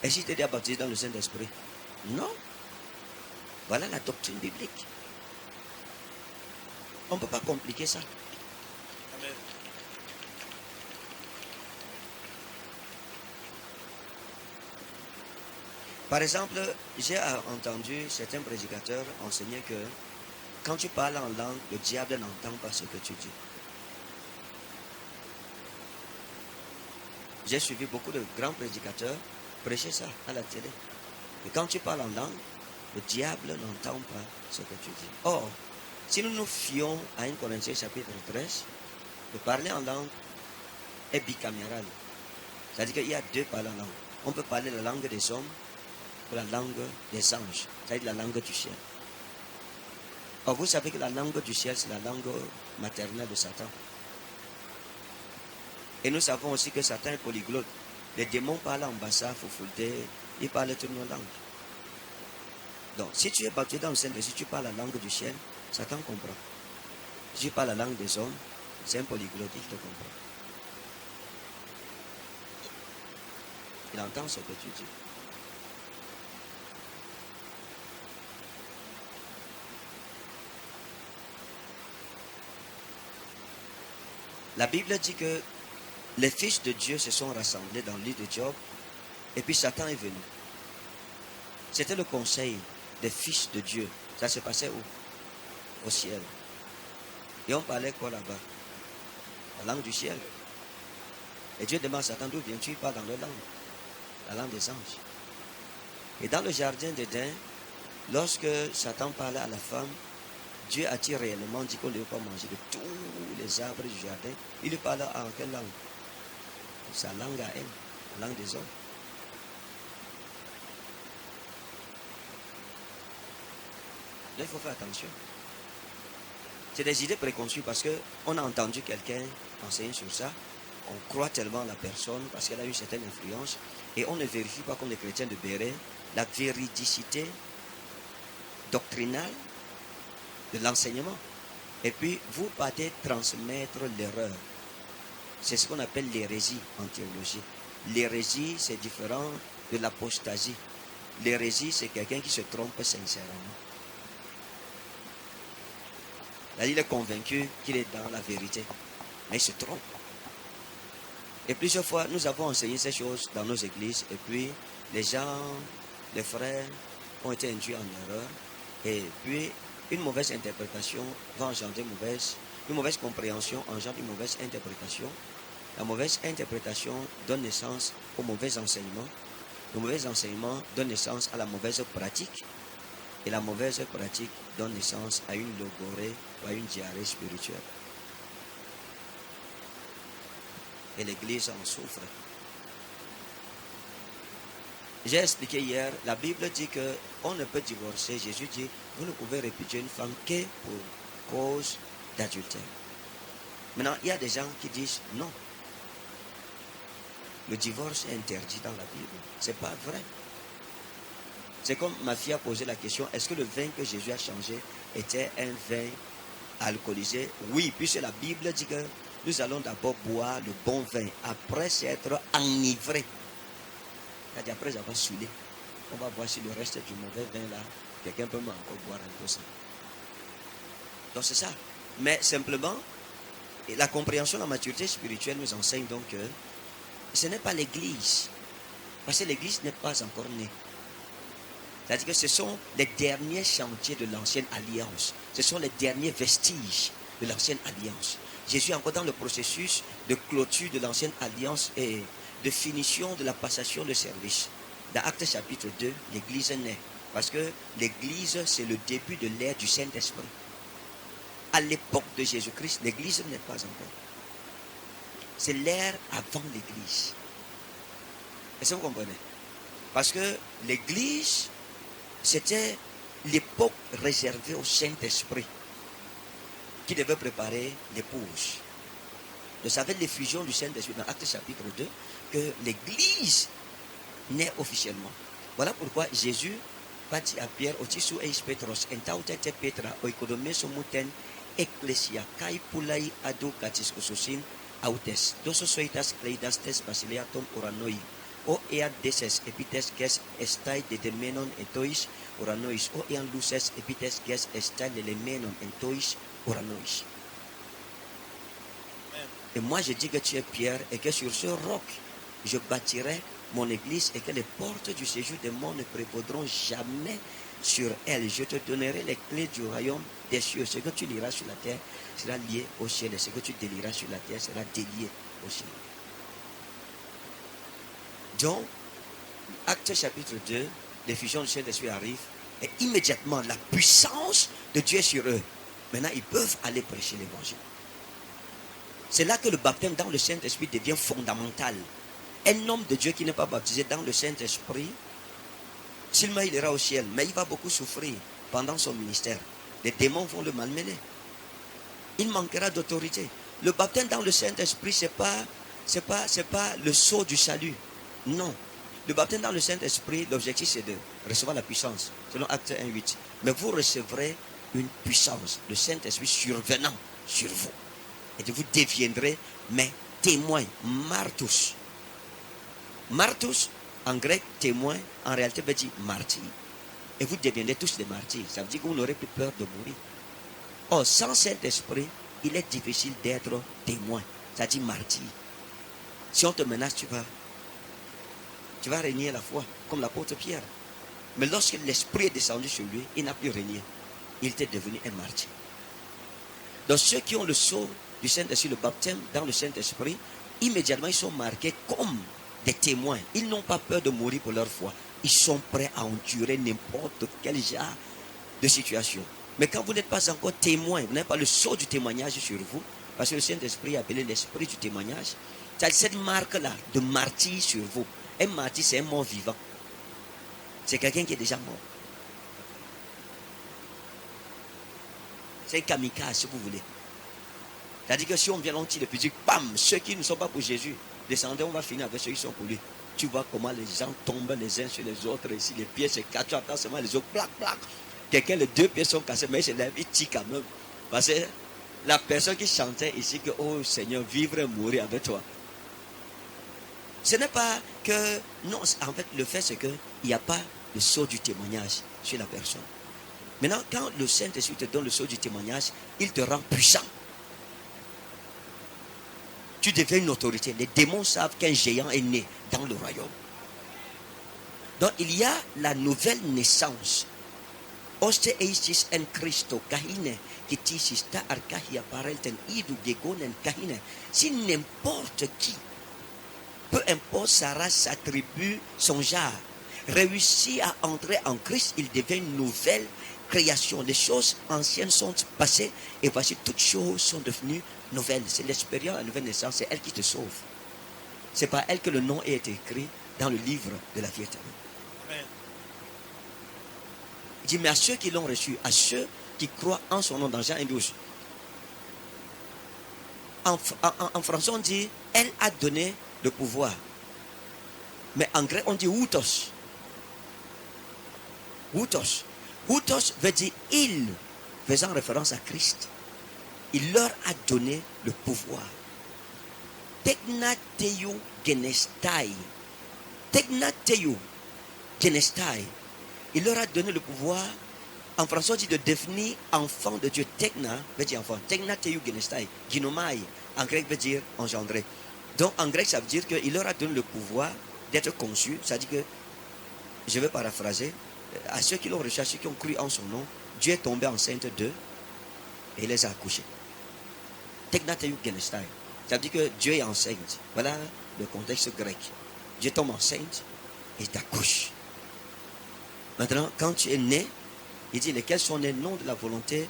Est-ce qu'il était déjà baptisé dans le Saint-Esprit? Non. Voilà la doctrine biblique. On ne peut pas compliquer ça. Amen. Par exemple, j'ai entendu certains prédicateurs enseigner que quand tu parles en langue, le diable n'entend pas ce que tu dis. J'ai suivi beaucoup de grands prédicateurs prêcher ça à la télé. Et quand tu parles en langue, le diable n'entend pas ce que tu dis. Or, si nous nous fions à 1 Corinthiens chapitre 13, le parler en langue est bicaméral. C'est-à-dire qu'il y a 2 parlants en langue. On peut parler la langue des hommes ou la langue des anges, c'est-à-dire la langue du ciel. Or, vous savez que la langue du ciel, c'est la langue maternelle de Satan. Et nous savons aussi que Satan est polyglotte. Les démons parlent en bassa, foufoulté, ils parlent toutes nos langues. Donc, si tu es baptisé dans le Saint-Esprit, si tu parles la langue du ciel, Satan comprend. Si tu parles la langue des hommes, c'est un polyglotte, il te comprend. Il entend ce que tu dis. La Bible dit que les fils de Dieu se sont rassemblés dans l'île de Job et puis Satan est venu. C'était le conseil des fils de Dieu. Ça se passait où? Au ciel. Et on parlait quoi là-bas? la langue du ciel. Et Dieu demande à Satan, d'où viens-tu? Il parle dans leur langue, la langue des anges. Et dans le jardin d'Éden, lorsque Satan parlait à la femme, Dieu a-t-il réellement dit qu'on ne devait pas manger de tous les arbres du jardin? Il lui parlait en quelle langue? Sa langue à elle, la langue des hommes. Là, il faut faire attention. C'est des idées préconçues parce qu'on a entendu quelqu'un enseigner sur ça. On croit tellement à la personne parce qu'elle a une certaine influence et on ne vérifie pas comme les chrétiens de Béret la véridicité doctrinale de l'enseignement. Et puis, vous partez transmettre l'erreur. C'est ce qu'on appelle l'hérésie en théologie. L'hérésie, c'est différent de l'apostasie. L'hérésie, c'est quelqu'un qui se trompe sincèrement. Là, il est convaincu qu'il est dans la vérité, mais il se trompe. Et plusieurs fois, nous avons enseigné ces choses dans nos églises, et puis les gens, les frères, ont été induits en erreur, et puis une mauvaise interprétation va engendrer une mauvaise compréhension engendre une mauvaise interprétation. La mauvaise interprétation donne naissance au mauvais enseignement. Le mauvais enseignement donne naissance à la mauvaise pratique. Et la mauvaise pratique donne naissance à une logorée ou à une diarrhée spirituelle. Et l'Église en souffre. J'ai expliqué hier, la Bible dit qu'on ne peut divorcer. Jésus dit, vous ne pouvez répudier une femme que pour cause d'adultère. Maintenant, il y a des gens qui disent non. Le divorce est interdit dans la Bible. Ce n'est pas vrai. C'est comme ma fille a posé la question, est-ce que le vin que Jésus a changé était un vin alcoolisé? Oui, puisque la Bible dit que nous allons d'abord boire le bon vin, après s'être enivré. C'est-à-dire après avoir saoulé. On va voir si le reste du mauvais vin là, quelqu'un peut encore boire un peu ça. Donc c'est ça. Mais simplement, la compréhension de la maturité spirituelle nous enseigne donc que ce n'est pas l'Église. Parce que l'Église n'est pas encore née. C'est-à-dire que ce sont les derniers chantiers de l'ancienne alliance. Ce sont les derniers vestiges de l'ancienne alliance. Jésus est encore dans le processus de clôture de l'ancienne alliance et de finition de la passation de service. Dans Actes chapitre 2, l'Église naît. Parce que l'Église, c'est le début de l'ère du Saint-Esprit. À l'époque de Jésus-Christ, l'Église n'est pas encore. C'est l'ère avant l'Église. Est-ce que vous comprenez? Parce que l'Église, c'était l'époque réservée au Saint-Esprit qui devait préparer l'épouse. Vous savez l'effusion du Saint-Esprit dans Actes chapitre 2 que l'Église naît officiellement. Voilà pourquoi Jésus va dire à Pierre, Otisu eis Petros, entautete Petra, oikodomé somuten, ecclesia, kai pulai adu katis kosusin, autes, doso soitas kleidas tes basileaton uranoi, o eat deses epites ges estai de demenon etois uranois, o ean luces epites ges estai de lemenon etois uranois. Et moi je dis que tu es Pierre et que sur ce roc je bâtirai mon église et que les portes du séjour des morts ne prévaudront jamais sur elle. Je te donnerai les clés du royaume des cieux. Ce que tu liras sur la terre sera lié au ciel et ce que tu délieras sur la terre sera délié au ciel. Donc, Acte chapitre 2, l'effusion du Saint-Esprit arrive et immédiatement la puissance de Dieu est sur eux. Maintenant, ils peuvent aller prêcher l'évangile. C'est là que le baptême dans le Saint-Esprit devient fondamental. Un homme de Dieu qui n'est pas baptisé dans le Saint-Esprit, seulement il ira au ciel, mais il va beaucoup souffrir pendant son ministère. Les démons vont le malmener. Il manquera d'autorité. Le baptême dans le Saint-Esprit, c'est pas le sceau du salut. Non. Le baptême dans le Saint-Esprit, l'objectif c'est de recevoir la puissance, selon Acte 1:8. Mais vous recevrez une puissance, le Saint-Esprit survenant sur vous. Et vous deviendrez mes témoins, martus. Martus, en grec, témoin, en réalité veut dire martyr. Et vous deviendrez tous des martyrs. Ça veut dire que vous n'aurez plus peur de mourir. Or, sans Saint-Esprit, il est difficile d'être témoin. Ça dit martyr. Si on te menace, tu vas régner la foi, comme l'apôtre Pierre. Mais lorsque l'Esprit est descendu sur lui, il n'a plus régné. Il était devenu un martyr. Donc ceux qui ont le sceau du Saint-Esprit, le baptême dans le Saint-Esprit, immédiatement ils sont marqués comme des témoins. Ils n'ont pas peur de mourir pour leur foi. Ils sont prêts à endurer n'importe quel genre de situation. Mais quand vous n'êtes pas encore témoin, vous n'avez pas le sceau du témoignage sur vous, parce que le Saint-Esprit est appelé l'esprit du témoignage, c'est cette marque-là de martyr sur vous. Un martyr, c'est un mort vivant. C'est quelqu'un qui est déjà mort. C'est un kamikaze, si vous voulez. C'est-à-dire que si on vient, on tire depuis Dieu, bam, ceux qui ne sont pas pour Jésus, descendez, on va finir avec ceux qui sont pour lui. Tu vois comment les gens tombent les uns sur les autres, ici, les pieds se cassent, tu attends seulement les autres, plac, plac. Quelqu'un, les 2 pieds sont cassés, mais il se lève, il tire quand même. Parce que la personne qui chantait ici, que, oh Seigneur, vivre et mourir avec toi. Ce n'est pas que, non, en fait, le fait c'est qu'il n'y a pas le sceau du témoignage sur la personne. Maintenant, quand le Saint-Esprit te donne le sceau du témoignage, il te rend puissant. Tu deviens une autorité. Les démons savent qu'un géant est né dans le royaume. Donc, il y a la nouvelle naissance. Oste eistis en Christo kahine, kitisista arkahia parelten idu gegonen kahine. Si n'importe qui, peu importe sa race, sa tribu, son genre, réussit à entrer en Christ, il devient une nouvelle création. Les choses anciennes sont passées et voici toutes choses sont devenues nouvelles. C'est l'expérience de la nouvelle naissance, c'est elle qui te sauve. C'est par elle que le nom est écrit dans le livre de la vie éternelle. Amen. Il dit, mais à ceux qui l'ont reçu, à ceux qui croient en son nom dans Jean 1,12. En français, on dit, elle a donné le pouvoir. Mais en grec, on dit outos. Outos. Outos veut dire il, faisant référence à Christ. Il leur a donné le pouvoir. Teknateu genestai. Teknateu genestai. Il leur a donné le pouvoir, en français on dit de devenir enfant de Dieu. Tekna veut dire enfant. Teknateu genestai. Ginomai, en grec veut dire engendré. Donc en grec ça veut dire qu'il leur a donné le pouvoir d'être conçus. Ça dit que, je vais paraphraser, à ceux qui l'ont reçu, à ceux qui ont cru en son nom, Dieu est tombé enceinte d'eux et les a accouchés. Teknateu genestai. Ça veut dire que Dieu est enceinte. Voilà le contexte grec. Dieu tombe enceinte et t'accouche. Maintenant, quand tu es né, il dit lesquels sont nés non de la volonté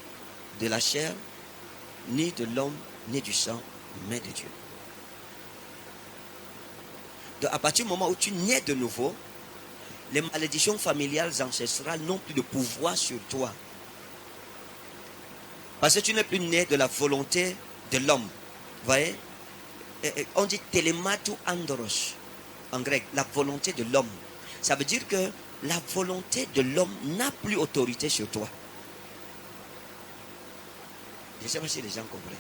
de la chair, ni de l'homme, ni du sang, mais de Dieu. Donc, à partir du moment où tu nais de nouveau, les malédictions familiales ancestrales n'ont plus de pouvoir sur toi. Parce que tu n'es plus né de la volonté de l'homme. Vous voyez? On dit telematu andros en grec, la volonté de l'homme. Ça veut dire que la volonté de l'homme n'a plus autorité sur toi. Je ne sais pas si les gens comprennent.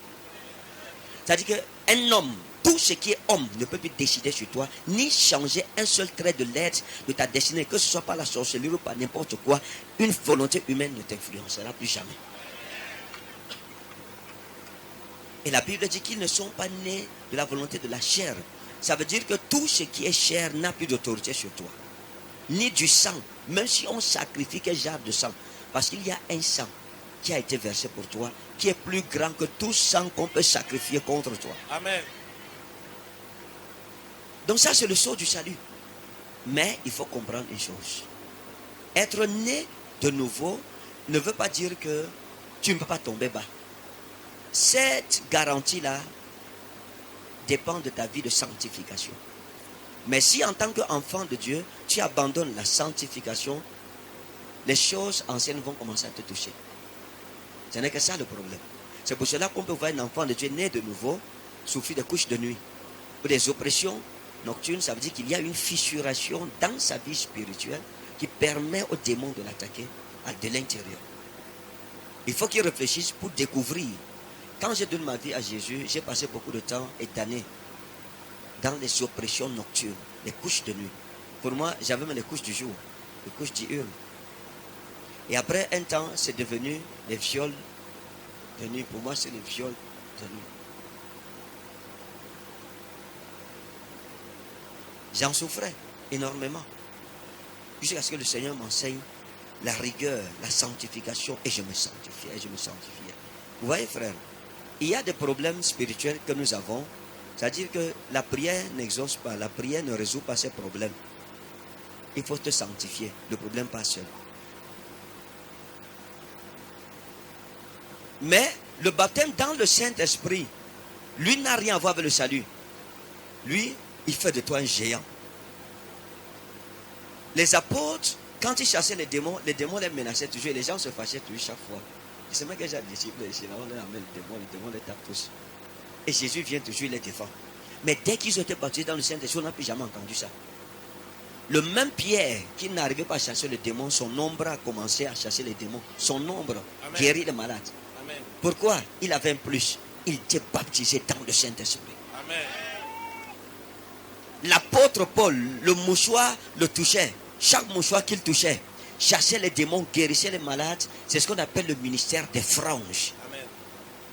C'est-à-dire qu'un homme, tout ce qui est homme, ne peut plus décider sur toi, ni changer un seul trait de l'être de ta destinée, que ce soit par la sorcellerie ou par n'importe quoi. Une volonté humaine ne t'influencera plus jamais. Et la Bible dit qu'ils ne sont pas nés de la volonté de la chair. Ça veut dire que tout ce qui est chair n'a plus d'autorité sur toi. Ni du sang, même si on sacrifie quel genre de sang. Parce qu'il y a un sang qui a été versé pour toi, qui est plus grand que tout sang qu'on peut sacrifier contre toi. Amen. Donc ça, c'est le sceau du salut. Mais il faut comprendre une chose. Être né de nouveau ne veut pas dire que tu ne peux pas tomber bas. Cette garantie-là dépend de ta vie de sanctification. Mais si en tant qu'enfant de Dieu, tu abandonnes la sanctification, les choses anciennes vont commencer à te toucher. Ce n'est que ça le problème. C'est pour cela qu'on peut voir un enfant de Dieu né de nouveau souffrir de couches de nuit. Ou des oppressions nocturnes, ça veut dire qu'il y a une fissuration dans sa vie spirituelle qui permet aux démons de l'attaquer de l'intérieur. Il faut qu'il réfléchisse pour découvrir. Quand j'ai donné ma vie à Jésus, j'ai passé beaucoup de temps et d'années dans les oppressions nocturnes, les couches de nuit. Pour moi, j'avais même les couches du jour, les couches diurnes. Et après un temps, c'est devenu les viols de nuit. Pour moi, c'est les viols de nuit. J'en souffrais énormément. Jusqu'à ce que le Seigneur m'enseigne la rigueur, la sanctification, et je me sanctifiais, Vous voyez, frère, il y a des problèmes spirituels que nous avons. C'est-à-dire que la prière n'exauce pas, la prière ne résout pas ces problèmes. Il faut te sanctifier, le problème passe seul. Mais le baptême dans le Saint-Esprit, lui n'a rien à voir avec le salut. Lui, il fait de toi un géant. Les apôtres, quand ils chassaient les démons les menaçaient toujours et les gens se fâchaient toujours chaque fois. C'est même que j'ai des disciples ici, là, on les amène les démons les tapent tous. Et Jésus vient toujours les défendre. Mais dès qu'ils ont été baptisés dans le Saint-Esprit, on n'a plus jamais entendu ça. Le même Pierre qui n'arrivait pas à chasser les démons, son ombre a commencé à chasser les démons. Son ombre guérit les malades. Amen. Pourquoi? Il avait un plus. Il était baptisé dans le Saint-Esprit. Amen. L'apôtre Paul, le mouchoir le touchait. Chaque mouchoir qu'il touchait, chassait les démons, guérissait les malades. C'est ce qu'on appelle le ministère des franges. Amen.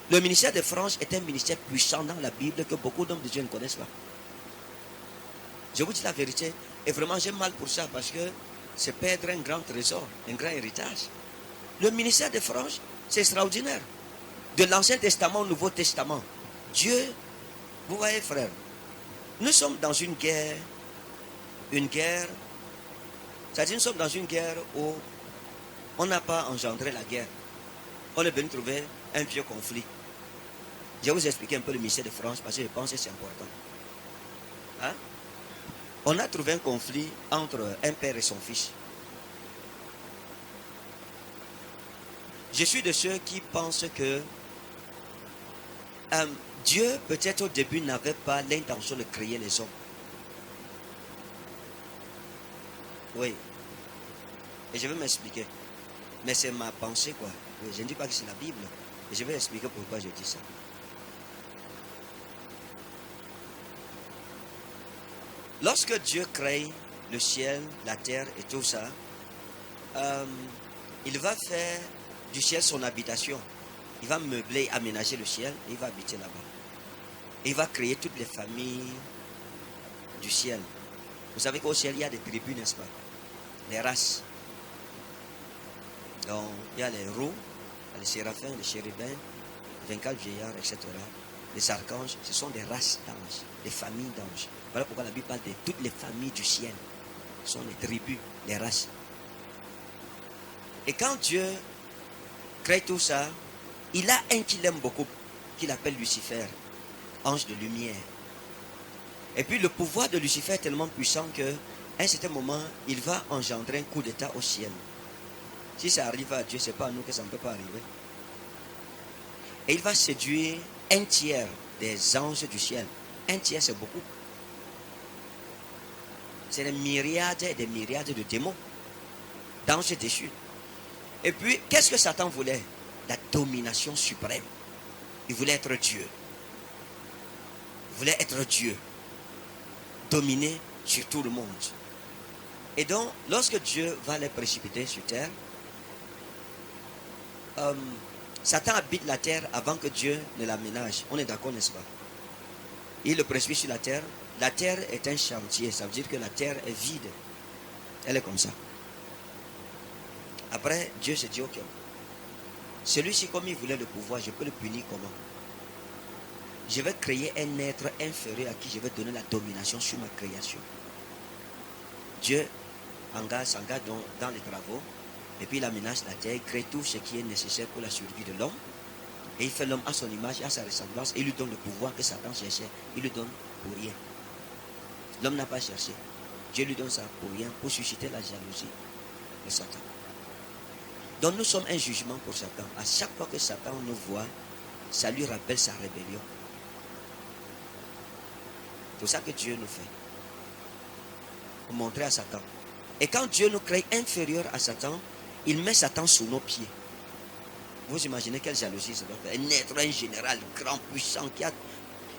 Le ministère des franges est un ministère puissant dans la Bible que beaucoup d'hommes de Dieu ne connaissent pas. Je vous dis la vérité. Et vraiment, j'ai mal pour ça parce que c'est perdre un grand trésor, un grand héritage. Le ministère des franges, c'est extraordinaire. De l'Ancien Testament au Nouveau Testament. Dieu, vous voyez frère, nous sommes dans une guerre, c'est-à-dire nous sommes dans une guerre où on n'a pas engendré la guerre. On est venu trouver un vieux conflit. Je vais vous expliquer un peu le ministère des franges parce que je pense que c'est important. Hein? On a trouvé un conflit entre un père et son fils. Je suis de ceux qui pensent que Dieu, peut-être au début, n'avait pas l'intention de créer les hommes. Oui. Et je vais m'expliquer. Mais c'est ma pensée, quoi. Oui, je ne dis pas que c'est la Bible. Et je vais expliquer pourquoi je dis ça. Lorsque Dieu crée le ciel, la terre et tout ça, il va faire du ciel son habitation. Il va meubler, aménager le ciel et il va habiter là-bas. Et il va créer toutes les familles du ciel. Vous savez qu'au ciel, il y a des tribus, n'est-ce pas? Les races. Donc, il y a les roues, les séraphins, les chérubins, les 24 vieillards, etc. Les archanges, ce sont des races d'anges, des familles d'anges. Voilà pourquoi la Bible parle de toutes les familles du ciel. Ce sont les tribus, les races. Et quand Dieu crée tout ça, il a un qu'il aime beaucoup, qu'il appelle Lucifer, ange de lumière. Et puis le pouvoir de Lucifer est tellement puissant qu'à un certain moment, il va engendrer un coup d'état au ciel. Si ça arrive à Dieu, ce n'est pas à nous que ça ne peut pas arriver. Et il va séduire un tiers des anges du ciel. Un tiers, c'est beaucoup. C'est des myriades et des myriades de démons, d'anges déchus. Et puis, qu'est-ce que Satan voulait? La domination suprême. Il voulait être Dieu. Il voulait être Dieu. Dominer sur tout le monde. Et donc, lorsque Dieu va les précipiter sur terre, Satan habite la terre avant que Dieu ne l'aménage. On est d'accord, n'est-ce pas? Il le précipite sur la terre. La terre est un chantier. Ça veut dire que la terre est vide. Elle est comme ça. Après, Dieu se dit, ok, celui-ci, comme il voulait le pouvoir, je peux le punir comment? Je vais créer un être inférieur à qui je vais donner la domination sur ma création. Dieu s'engage dans les travaux, et puis il aménage la terre, il crée tout ce qui est nécessaire pour la survie de l'homme, et il fait l'homme à son image, à sa ressemblance, et il lui donne le pouvoir que Satan cherchait, il lui donne pour rien. L'homme n'a pas cherché. Dieu lui donne ça pour rien, pour susciter la jalousie de Satan. Donc nous sommes un jugement pour Satan. À chaque fois que Satan nous voit, ça lui rappelle sa rébellion. C'est pour ça que Dieu nous fait. Pour montrer à Satan. Et quand Dieu nous crée inférieur à Satan, il met Satan sous nos pieds. Vous imaginez quelle jalousie ça doit faire? Un être, un général grand, puissant,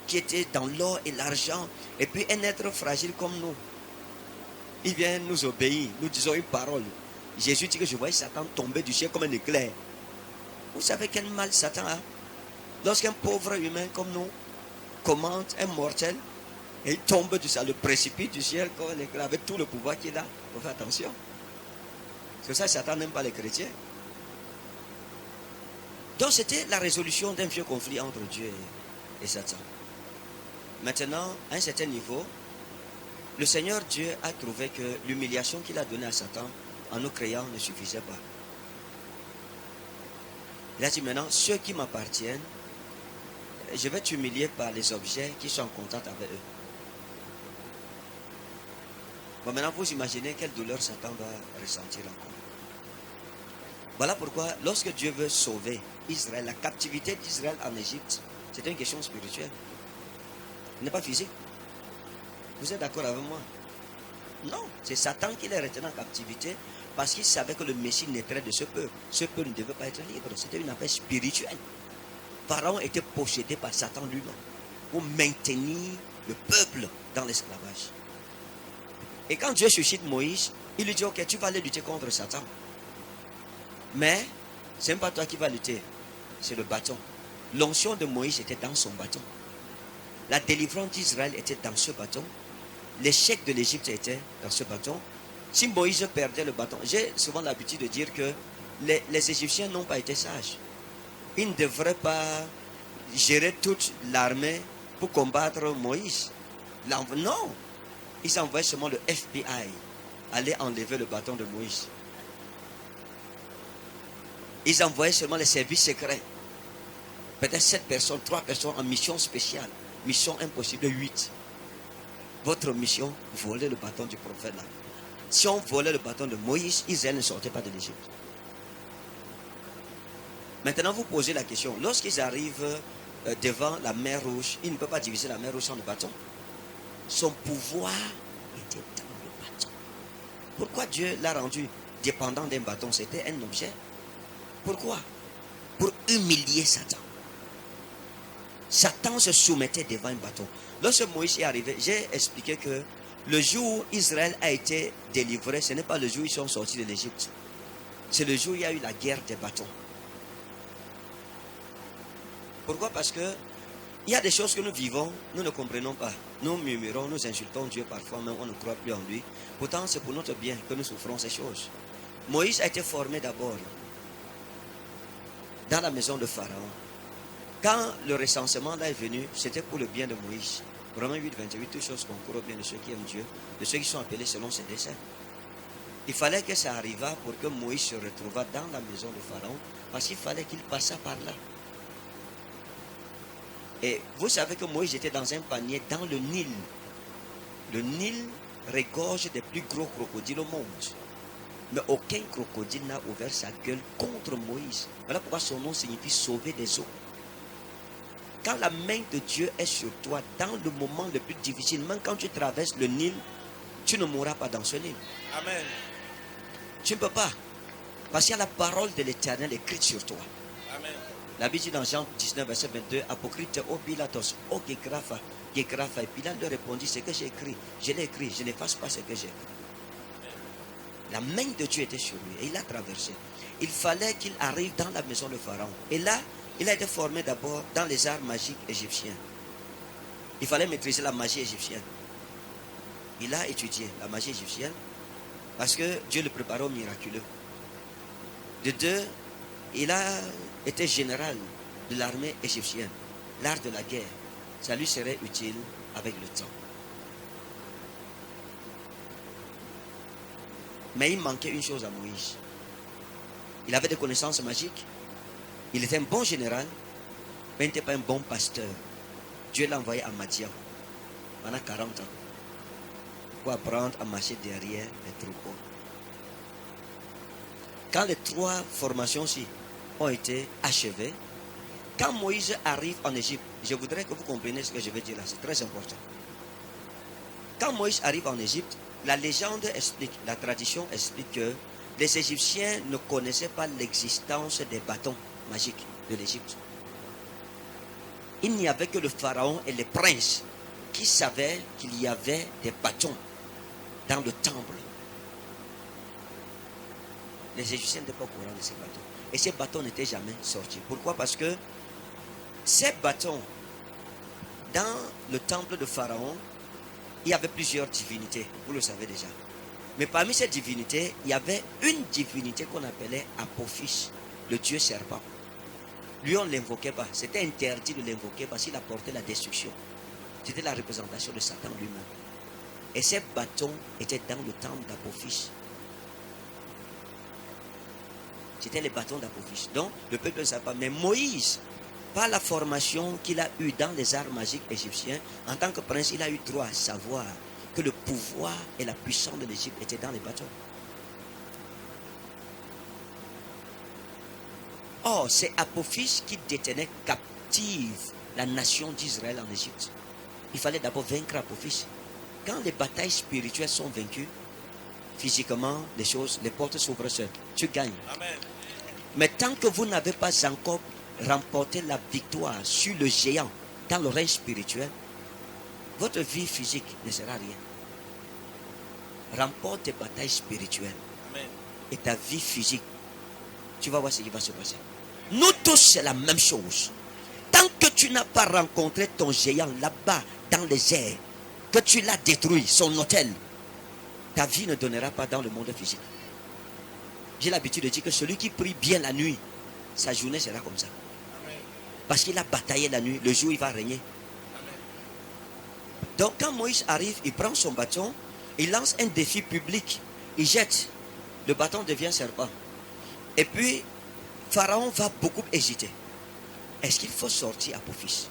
qui était dans l'or et l'argent, et puis un être fragile comme nous. Il vient nous obéir, nous disons une parole. Jésus dit que je voyais Satan tomber du ciel comme un éclair. Vous savez quel mal Satan a? Lorsqu'un pauvre humain comme nous commande un mortel, et il tombe du ciel, le précipite du ciel comme un éclair, avec tout le pouvoir qu'il a. Il faut faire attention. C'est pour ça que Satan n'aime pas les chrétiens. Donc c'était la résolution d'un vieux conflit entre Dieu et Satan. Maintenant, à un certain niveau, le Seigneur Dieu a trouvé que l'humiliation qu'il a donnée à Satan en nous créant ne suffisait pas. Il a dit maintenant, ceux qui m'appartiennent, je vais t'humilier par les objets qui sont en contact avec eux. Bon, maintenant, vous imaginez quelle douleur Satan va ressentir encore. Voilà pourquoi, lorsque Dieu veut sauver Israël, la captivité d'Israël en Égypte, c'était une question spirituelle. Ce n'est pas physique. Vous êtes d'accord avec moi? Non, c'est Satan qui les retenait en captivité parce qu'il savait que le Messie naîtrait de ce peuple. Ce peuple ne devait pas être libre. C'était une affaire spirituelle. Pharaon était possédé par Satan lui-même pour maintenir le peuple dans l'esclavage. Et quand Dieu suscite Moïse, il lui dit, ok, tu vas aller lutter contre Satan. Mais, ce n'est pas toi qui vas lutter, c'est le bâton. L'onction de Moïse était dans son bâton. La délivrance d'Israël était dans ce bâton. L'échec de l'Égypte était dans ce bâton. Si Moïse perdait le bâton, j'ai souvent l'habitude de dire que les Égyptiens n'ont pas été sages. Ils ne devraient pas gérer toute l'armée pour combattre Moïse. Non, ils envoyaient seulement le FBI aller enlever le bâton de Moïse. Ils envoyaient seulement les services secrets. Peut-être 7 personnes, 3 personnes en mission spéciale. Mission impossible, 8. Votre mission, voler le bâton du prophète là. Si on volait le bâton de Moïse, Israël ne sortait pas de l'Égypte. Maintenant, vous posez la question. Lorsqu'ils arrivent devant la mer Rouge, ils ne peuvent pas diviser la mer Rouge sans le bâton. Son pouvoir était dans le bâton. Pourquoi Dieu l'a rendu dépendant d'un bâton? C'était un objet. Pourquoi? Pour humilier Satan. Satan se soumettait devant un bâton. Lorsque Moïse est arrivé, j'ai expliqué que le jour où Israël a été délivré, ce n'est pas le jour où ils sont sortis de l'Égypte. C'est le jour où il y a eu la guerre des bâtons. Pourquoi? Parce que il y a des choses que nous vivons, nous ne comprenons pas. Nous murmurons, nous insultons Dieu parfois, même on ne croit plus en lui. Pourtant, c'est pour notre bien que nous souffrons ces choses. Moïse a été formé d'abord dans la maison de Pharaon. Quand le recensement là est venu, c'était pour le bien de Moïse. Romains 8, 28, toutes choses concourent au bien de ceux qui aiment Dieu, de ceux qui sont appelés selon ses desseins. Il fallait que ça arrivât pour que Moïse se retrouvât dans la maison de Pharaon, parce qu'il fallait qu'il passât par là. Et vous savez que Moïse était dans un panier dans le Nil. Le Nil regorge des plus gros crocodiles au monde. Mais aucun crocodile n'a ouvert sa gueule contre Moïse. Voilà pourquoi son nom signifie sauver des eaux. Quand la main de Dieu est sur toi, dans le moment le plus difficile, même quand tu traverses le Nil, tu ne mourras pas dans ce Nil. Amen. Tu ne peux pas. Parce qu'il y a la parole de l'Éternel écrite sur toi. Amen. La Bible dit dans Jean 19, verset 22, Apocrite, ô Pilatos, ô Gegrapha. Et Pilate lui répondit, ce que j'ai écrit, je l'ai écrit, je n'efface pas ce que j'ai écrit. La main de Dieu était sur lui et il a traversé. Il fallait qu'il arrive dans la maison de Pharaon. Et là, il a été formé d'abord dans les arts magiques égyptiens. Il fallait maîtriser la magie égyptienne. Il a étudié la magie égyptienne parce que Dieu le préparait au miraculeux. De deux, il a été général de l'armée égyptienne. L'art de la guerre, ça lui serait utile avec le temps. Mais il manquait une chose à Moïse. Il avait des connaissances magiques. Il était un bon général, mais il n'était pas un bon pasteur. Dieu l'a envoyé à Madian pendant 40 ans pour apprendre à marcher derrière les troupeaux. Quand les 3 formations-ci ont été achevées, quand Moïse arrive en Égypte, je voudrais que vous compreniez ce que je vais dire là, c'est très important. Quand Moïse arrive en Égypte, la légende explique, la tradition explique que les Égyptiens ne connaissaient pas l'existence des bâtons magiques de l'Égypte. Il n'y avait que le pharaon et les princes qui savaient qu'il y avait des bâtons dans le temple. Les Égyptiens n'étaient pas au courant de ces bâtons. Et ces bâtons n'étaient jamais sortis. Pourquoi? Parce que ces bâtons, dans le temple de Pharaon, il y avait plusieurs divinités, vous le savez déjà. Mais parmi ces divinités, il y avait une divinité qu'on appelait Apophis, le dieu serpent. Lui, on ne l'invoquait pas. C'était interdit de l'invoquer parce qu'il apportait la destruction. C'était la représentation de Satan lui-même. Et ces bâtons étaient dans le temple d'Apophis. C'était les bâtons d'Apophis. Donc, le peuple ne savait pas. Mais Moïse, par la formation qu'il a eue dans les arts magiques égyptiens, en tant que prince, il a eu droit à savoir que le pouvoir et la puissance de l'Égypte étaient dans les bâtons. Or, c'est Apophis qui détenait captive la nation d'Israël en Égypte. Il fallait d'abord vaincre Apophis. Quand les batailles spirituelles sont vaincues, physiquement, les portes s'ouvrent seules. Tu gagnes. Amen. Mais tant que vous n'avez pas encore remporté la victoire sur le géant dans le règne spirituel, votre vie physique ne sera rien. Remporte tes batailles spirituelles. Amen. Et ta vie physique, tu vas voir ce qui va se passer. Nous tous, c'est la même chose. Tant que tu n'as pas rencontré ton géant là-bas, dans les airs, que tu l'as détruit, son hôtel, ta vie ne donnera pas dans le monde physique. J'ai l'habitude de dire que celui qui prie bien la nuit, sa journée sera comme ça. Parce qu'il a bataillé la nuit, le jour il va régner. Donc quand Moïse arrive, il prend son bâton, il lance un défi public, il jette, le bâton devient serpent. Et puis, Pharaon va beaucoup hésiter. Est-ce qu'il faut sortir Apophis?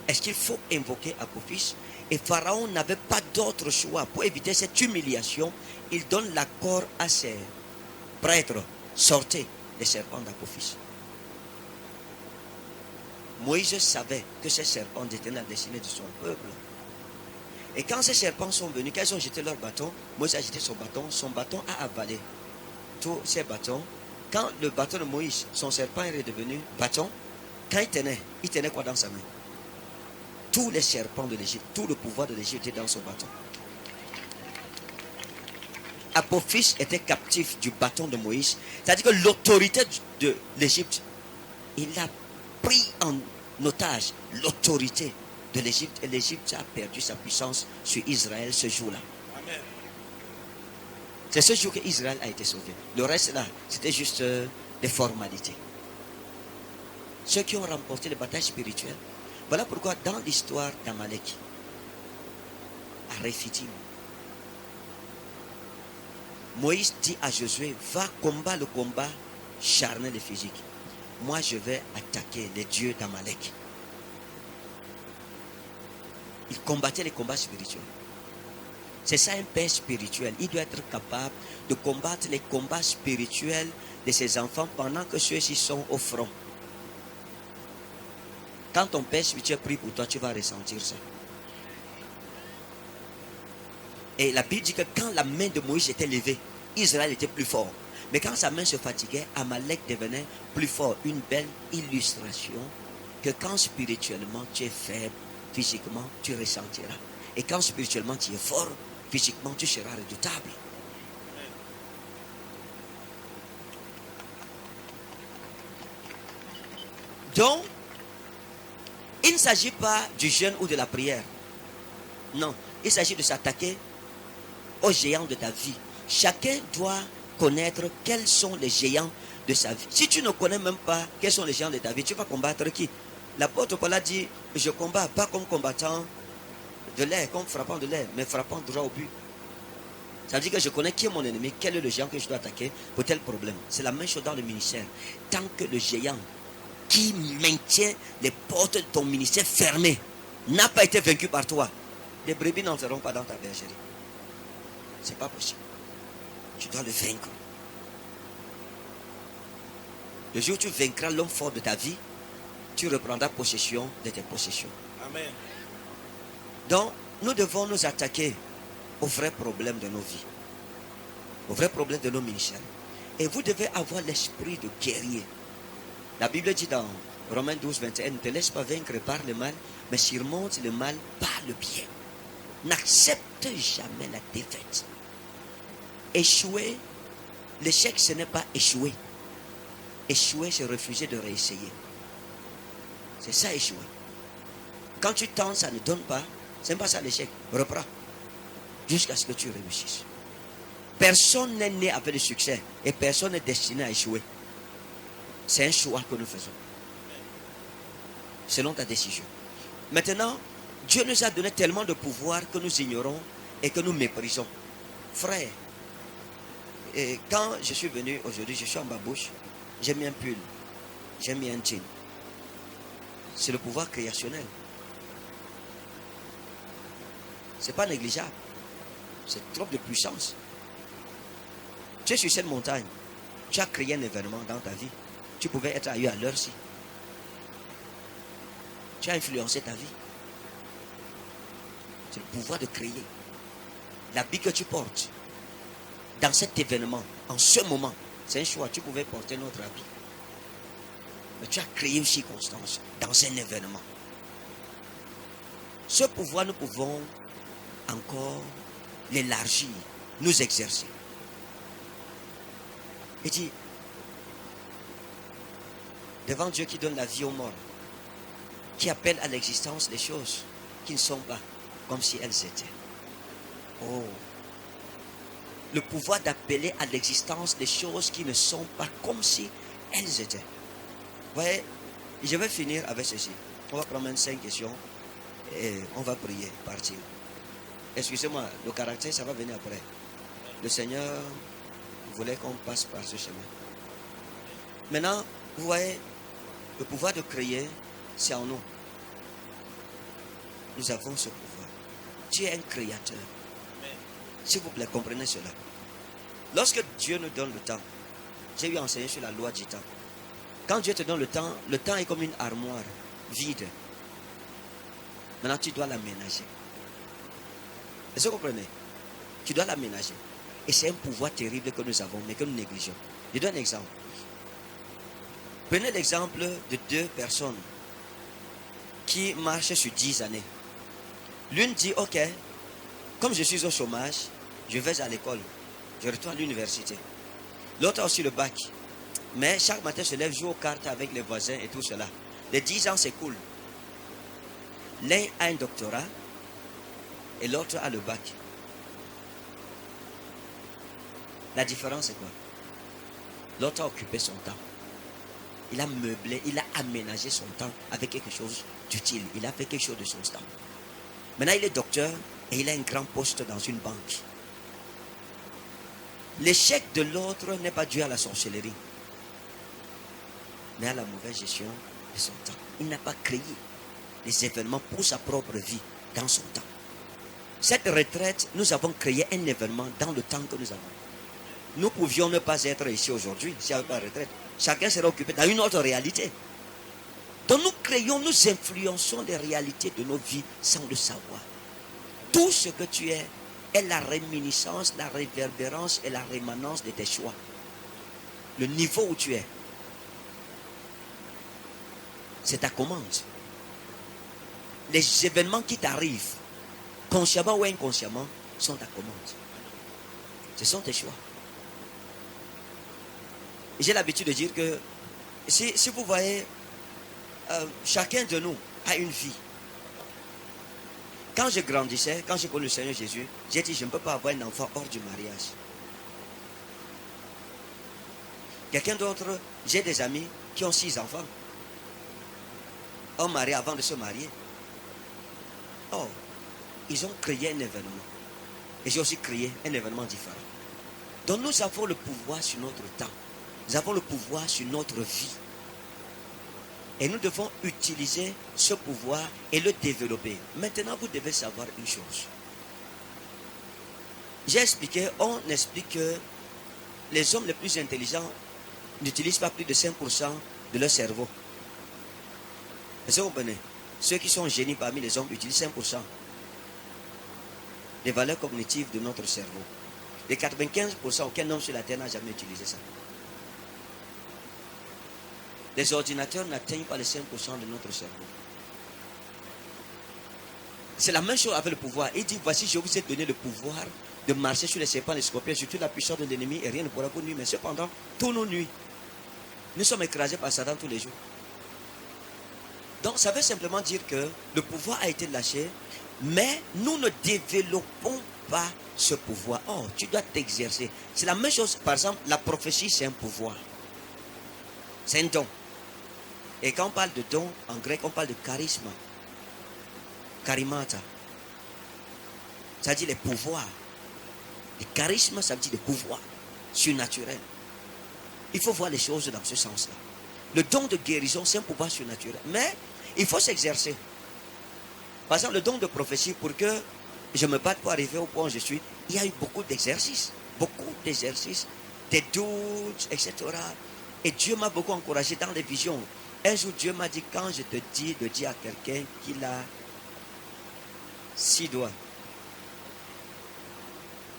Est-ce qu'il faut invoquer Apophis? Et Pharaon n'avait pas d'autre choix. Pour éviter cette humiliation, il donne l'accord à ses prêtres. Sortez les serpents d'Apophis. Moïse savait que ces serpents étaient la destinée de son peuple. Et quand ces serpents sont venus, quand ils ont jeté leur bâton, Moïse a jeté son bâton a avalé tous ces bâtons. Quand le bâton de Moïse, son serpent est redevenu bâton, quand il tenait quoi dans sa main? Tous les serpents de l'Égypte, tout le pouvoir de l'Égypte était dans son bâton. Apophis était captif du bâton de Moïse. C'est-à-dire que l'autorité de l'Égypte, il a pris en otage l'autorité de l'Égypte. Et l'Égypte a perdu sa puissance sur Israël ce jour-là. Amen. C'est ce jour que Israël a été sauvé. Le reste là, c'était juste des formalités. Ceux qui ont remporté les batailles spirituelles, voilà pourquoi dans l'histoire d'Amalek, à Rephidim, Moïse dit à Josué, va combattre le combat charnel et physique. Moi je vais attaquer les dieux d'Amalek. Il combattait les combats spirituels. C'est ça un père spirituel. Il doit être capable de combattre les combats spirituels de ses enfants pendant que ceux-ci sont au front. Quand ton père spirituel prie pour toi, tu vas ressentir ça. Et la Bible dit que quand la main de Moïse était levée, Israël était plus fort. Mais quand sa main se fatiguait, Amalek devenait plus fort. Une belle illustration que quand spirituellement tu es faible, physiquement tu ressentiras. Et quand spirituellement tu es fort, physiquement tu seras redoutable. Donc, il ne s'agit pas du jeûne ou de la prière. Non, il s'agit de s'attaquer aux géants de ta vie. Chacun doit connaître quels sont les géants de sa vie. Si tu ne connais même pas quels sont les géants de ta vie, tu vas combattre qui? L'apôtre Paul a dit, je combats pas comme combattant de l'air, comme frappant de l'air, mais frappant droit au but. Ça veut dire que je connais qui est mon ennemi, quel est le géant que je dois attaquer pour tel problème. C'est la même chose dans le ministère. Tant que le géant qui maintient les portes de ton ministère fermées n'a pas été vaincu par toi, les brebis n'entreront pas dans ta bergerie. C'est pas possible. Tu dois le vaincre. Le jour où tu vaincras l'homme fort de ta vie, tu reprendras possession de tes possessions. Amen. Donc, nous devons nous attaquer aux vrais problèmes de nos vies, aux vrais problèmes de nos ministères. Et vous devez avoir l'esprit de guerrier. La Bible dit dans Romains 12, 21, ne te laisse pas vaincre par le mal, mais surmonte le mal par le bien. N'accepte jamais la défaite. Échouer, l'échec ce n'est pas échouer. Échouer, c'est refuser de réessayer. C'est ça échouer. Quand tu tentes, ça ne donne pas, c'est pas ça l'échec. Reprends. Jusqu'à ce que tu réussisses. Personne n'est né avec le succès et personne n'est destiné à échouer. C'est un choix que nous faisons. selon ta décision. Maintenant, Dieu nous a donné tellement de pouvoir que nous ignorons et que nous méprisons. Frère, et quand je suis venu aujourd'hui, je suis en babouche, j'ai mis un pull, j'ai mis un jean. C'est le pouvoir créationnel. Ce n'est pas négligeable. C'est trop de puissance. Tu es sur cette montagne. Tu as créé un événement dans ta vie. Tu pouvais être ailleurs à l'heure-ci. Tu as influencé ta vie. C'est le pouvoir de créer. L'habit que tu portes dans cet événement, en ce moment, c'est un choix. Tu pouvais porter notre habit. Mais tu as créé une circonstance dans un événement. Ce pouvoir, nous pouvons encore l'élargir, nous exercer. Il dit, devant Dieu qui donne la vie aux morts, qui appelle à l'existence des choses qui ne sont pas comme si elles étaient. Oh, le pouvoir d'appeler à l'existence des choses qui ne sont pas comme si elles étaient. Vous voyez, je vais finir avec ceci. On va prendre 5 questions et on va prier, partir. Excusez-moi, le caractère, ça va venir après. Le Seigneur voulait qu'on passe par ce chemin. Maintenant, vous voyez, le pouvoir de créer, c'est en nous. Nous avons ce pouvoir. Tu es un créateur. S'il vous plaît, comprenez cela. Lorsque Dieu nous donne le temps, j'ai eu enseigné sur la loi du temps. Quand Dieu te donne le temps est comme une armoire vide. Maintenant, tu dois l'aménager. Est-ce que vous comprenez? Tu dois l'aménager. Et c'est un pouvoir terrible que nous avons, mais que nous négligeons. Je donne un exemple. Prenez l'exemple de 2 personnes qui marchent sur 10 années. L'une dit, ok, comme je suis au chômage, je vais à l'école. Je retourne à l'université. L'autre a aussi le bac. Mais chaque matin, se lève, joue aux cartes avec les voisins et tout cela. Les 10 ans s'écoulent. L'un a un doctorat et l'autre a le bac. La différence, c'est quoi? L'autre a occupé son temps. Il a meublé, il a aménagé son temps avec quelque chose d'utile. Il a fait quelque chose de son temps. Maintenant, il est docteur et il a un grand poste dans une banque. L'échec de l'autre n'est pas dû à la sorcellerie, mais à la mauvaise gestion de son temps. Il n'a pas créé les événements pour sa propre vie dans son temps. Cette retraite, nous avons créé un événement dans le temps que nous avons. Nous pouvions ne pas être ici aujourd'hui s'il n'y avait pas de retraite. Chacun serait occupé dans une autre réalité. Donc nous créons, nous influençons les réalités de nos vies sans le savoir. Tout ce que tu es est la réminiscence, la réverbérance et la rémanence de tes choix. Le niveau où tu es, c'est ta commande. Les événements qui t'arrivent, consciemment ou inconsciemment, sont ta commande. Ce sont tes choix. J'ai l'habitude de dire que si vous voyez, chacun de nous a une vie. Quand je grandissais, quand j'ai connu le Seigneur Jésus, j'ai dit je ne peux pas avoir un enfant hors du mariage. Quelqu'un d'autre, j'ai des amis qui ont 6 enfants. Ont marié avant de se marier. Oh, ils ont créé un événement. Et j'ai aussi créé un événement différent. Donc nous avons le pouvoir sur notre temps. Nous avons le pouvoir sur notre vie. Et nous devons utiliser ce pouvoir et le développer. Maintenant, vous devez savoir une chose. J'ai expliqué, on explique que les hommes les plus intelligents n'utilisent pas plus de 5% de leur cerveau. Est-ce que vous comprenez? Ceux qui sont génies parmi les hommes utilisent 5% des valeurs cognitives de notre cerveau. Les 95%, aucun homme sur la terre n'a jamais utilisé ça. Les ordinateurs n'atteignent pas les 5% de notre cerveau. C'est la même chose avec le pouvoir. Il dit, voici, je vous ai donné le pouvoir de marcher sur les serpents, les scorpions, sur toute la puissance de l'ennemi, et rien ne pourra vous nuire. Mais cependant, tous nos nuits, nous sommes écrasés par Satan tous les jours. Donc, ça veut simplement dire que le pouvoir a été lâché, mais nous ne développons pas ce pouvoir. Oh, tu dois t'exercer. C'est la même chose, par exemple, la prophétie, c'est un pouvoir. C'est un don. Et quand on parle de don, en grec, on parle de charisme. Charimata. Ça dit les pouvoirs. Le charisme, ça veut dire les pouvoirs surnaturels. Il faut voir les choses dans ce sens-là. Le don de guérison, c'est un pouvoir surnaturel. Mais il faut s'exercer. Par exemple, le don de prophétie, pour que je me batte pour arriver au point où je suis, il y a eu beaucoup d'exercices. Beaucoup d'exercices, des doutes, etc. Et Dieu m'a beaucoup encouragé dans les visions. Un jour, Dieu m'a dit, quand je te dis de dire à quelqu'un qu'il a 6 doigts,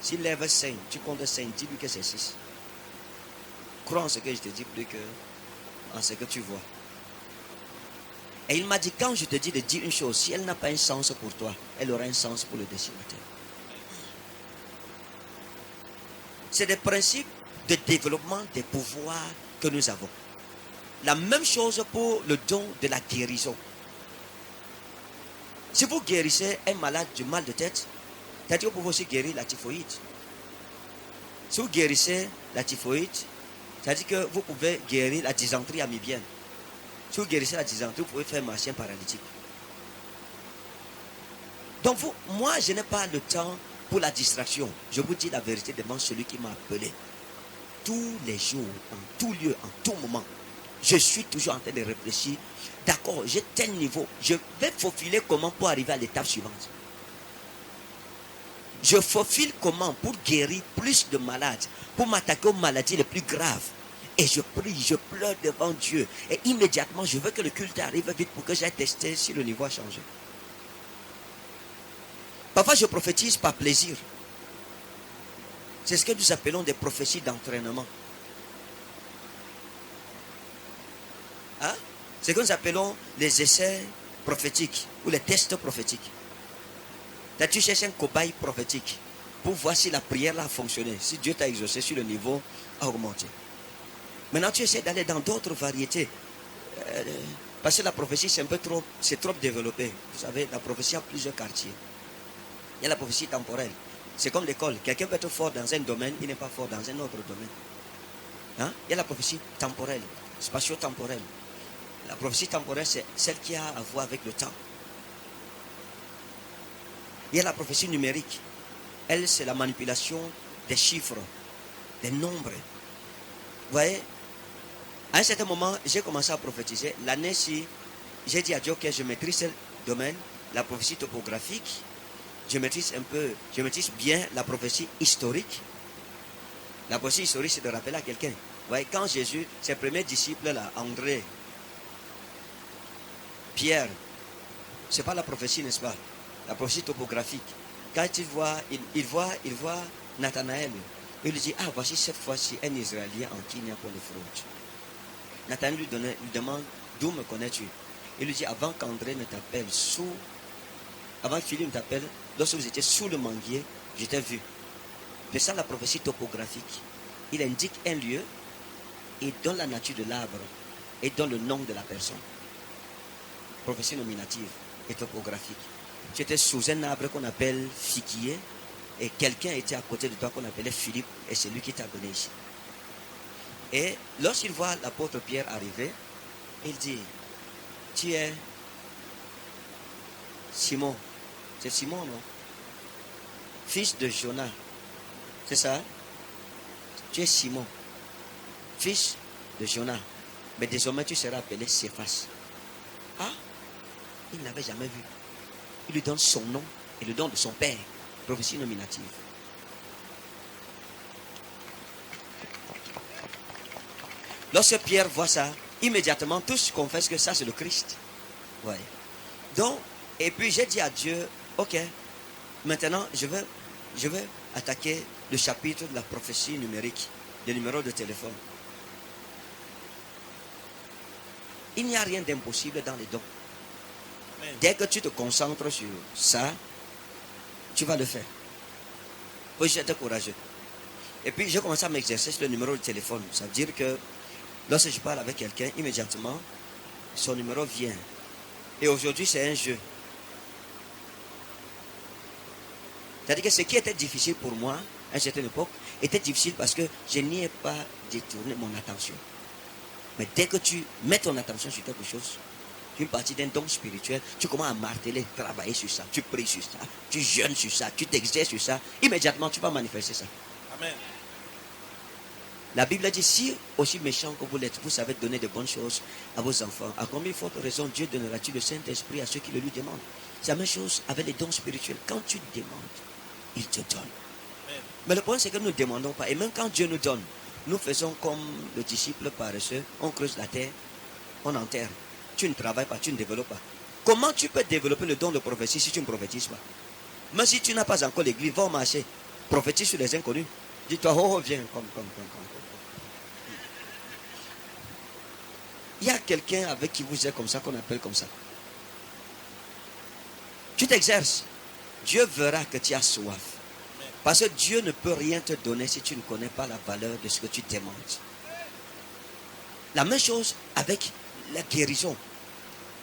s'il lève 5, tu comptes 5, dis-lui que c'est 6. Crois en ce que je te dis plus que en ce que tu vois. Et il m'a dit, quand je te dis de dire une chose, si elle n'a pas un sens pour toi, elle aura un sens pour le destinataire. C'est des principes de développement des pouvoirs que nous avons. La même chose pour le don de la guérison. Si vous guérissez un malade du mal de tête, c'est-à-dire que vous pouvez aussi guérir la typhoïde. Si vous guérissez la typhoïde, c'est-à-dire que vous pouvez guérir la dysenterie amibienne. Si vous guérissez la dysenterie, vous pouvez faire marcher un paralytique. Donc moi, je n'ai pas le temps pour la distraction. Je vous dis la vérité devant celui qui m'a appelé. Tous les jours, en tout lieu, en tout moment, je suis toujours en train de réfléchir. D'accord, j'ai tel niveau. Je vais faufiler comment pour arriver à l'étape suivante. Je faufile comment pour guérir plus de malades, pour m'attaquer aux maladies les plus graves. Et je prie, je pleure devant Dieu. Et immédiatement, je veux que le culte arrive vite pour que j'aille tester si le niveau a changé. Parfois, je prophétise par plaisir. C'est ce que nous appelons des prophéties d'entraînement. Hein? C'est ce que nous appelons les essais prophétiques ou les tests prophétiques. Là, tu cherches un cobaye prophétique pour voir si la prière a fonctionné, si Dieu t'a exaucé, si le niveau a augmenté. Maintenant, tu essaies d'aller dans d'autres variétés. Parce que la prophétie, c'est trop développé. Vous savez, la prophétie a plusieurs quartiers. Il y a la prophétie temporelle. C'est comme l'école. Quelqu'un peut être fort dans un domaine, il n'est pas fort dans un autre domaine. Hein? Il y a la prophétie temporelle, spatio-temporelle. La prophétie temporelle, c'est celle qui a à voir avec le temps. Il y a la prophétie numérique. Elle, c'est la manipulation des chiffres, des nombres. Vous voyez, à un certain moment, j'ai commencé à prophétiser. L'année-ci, j'ai dit à Dieu que je maîtrise ce domaine, la prophétie topographique. Je maîtrise bien la prophétie historique. La prophétie historique, c'est de rappeler à quelqu'un. Vous voyez, quand Jésus, ses premiers disciples là, André, Pierre, c'est pas la prophétie, n'est-ce pas? La prophétie topographique. Quand il voit Nathanaël, il lui dit, ah, voici cette fois-ci un Israélien en qui il n'y a pas de fraude. Nathanaël lui demande, d'où me connais-tu? Il lui dit, avant qu'André ne t'appelle avant que Philippe ne t'appelle, lorsque vous étiez sous le manguier, je t'ai vu. C'est ça la prophétie topographique. Il indique un lieu, il donne la nature de l'arbre et donne le nom de la personne. Prophétie nominative et topographique. Tu étais sous un arbre qu'on appelle figuier et quelqu'un était à côté de toi qu'on appelait Philippe et c'est lui qui t'a donné ici. Et lorsqu'il voit l'apôtre Pierre arriver, il dit, tu es Simon. C'est Simon, non? Fils de Jonas. C'est ça? Tu es Simon. Fils de Jonas. Mais désormais tu seras appelé Céphas. Ah? Il n'avait jamais vu. Il lui donne son nom et le nom de son père. Prophétie nominative. Lorsque Pierre voit ça, immédiatement tous confessent que ça c'est le Christ. Ouais. Donc, et puis j'ai dit à Dieu, ok, maintenant je vais attaquer le chapitre de la prophétie numérique, le numéro de téléphone. Il n'y a rien d'impossible dans les dons. Dès que tu te concentres sur ça, tu vas le faire. Oui, j'étais courageux. Et puis, j'ai commencé à m'exercer sur le numéro de téléphone. Ça veut dire que lorsque je parle avec quelqu'un, immédiatement, son numéro vient. Et aujourd'hui, c'est un jeu. C'est-à-dire que ce qui était difficile pour moi, à une certaine époque, était difficile parce que je n'y ai pas détourné mon attention. Mais dès que tu mets ton attention sur quelque chose, une partie d'un don spirituel, tu commences à marteler, travailler sur ça, tu pries sur ça, tu jeûnes sur ça, tu t'exerces sur ça, immédiatement tu vas manifester ça. Amen. La Bible dit, si aussi méchant que vous l'êtes, vous savez donner de bonnes choses à vos enfants, à combien forte raison Dieu donnera-t-il le Saint-Esprit à ceux qui le lui demandent? C'est la même chose avec les dons spirituels. Quand tu demandes, il te donne. Amen. Mais le problème c'est que nous ne demandons pas. Et même quand Dieu nous donne, nous faisons comme le disciple paresseux, on creuse la terre, on enterre. Tu ne travailles pas, tu ne développes pas. Comment tu peux développer le don de prophétie si tu ne prophétises pas? Même si tu n'as pas encore l'église, va au marché, prophétise sur les inconnus. Dis-toi, oh, viens, comme. Il y a quelqu'un avec qui vous êtes comme ça, qu'on appelle comme ça. Tu t'exerces. Dieu verra que tu as soif. Parce que Dieu ne peut rien te donner si tu ne connais pas la valeur de ce que tu demandes. La même chose avec la guérison.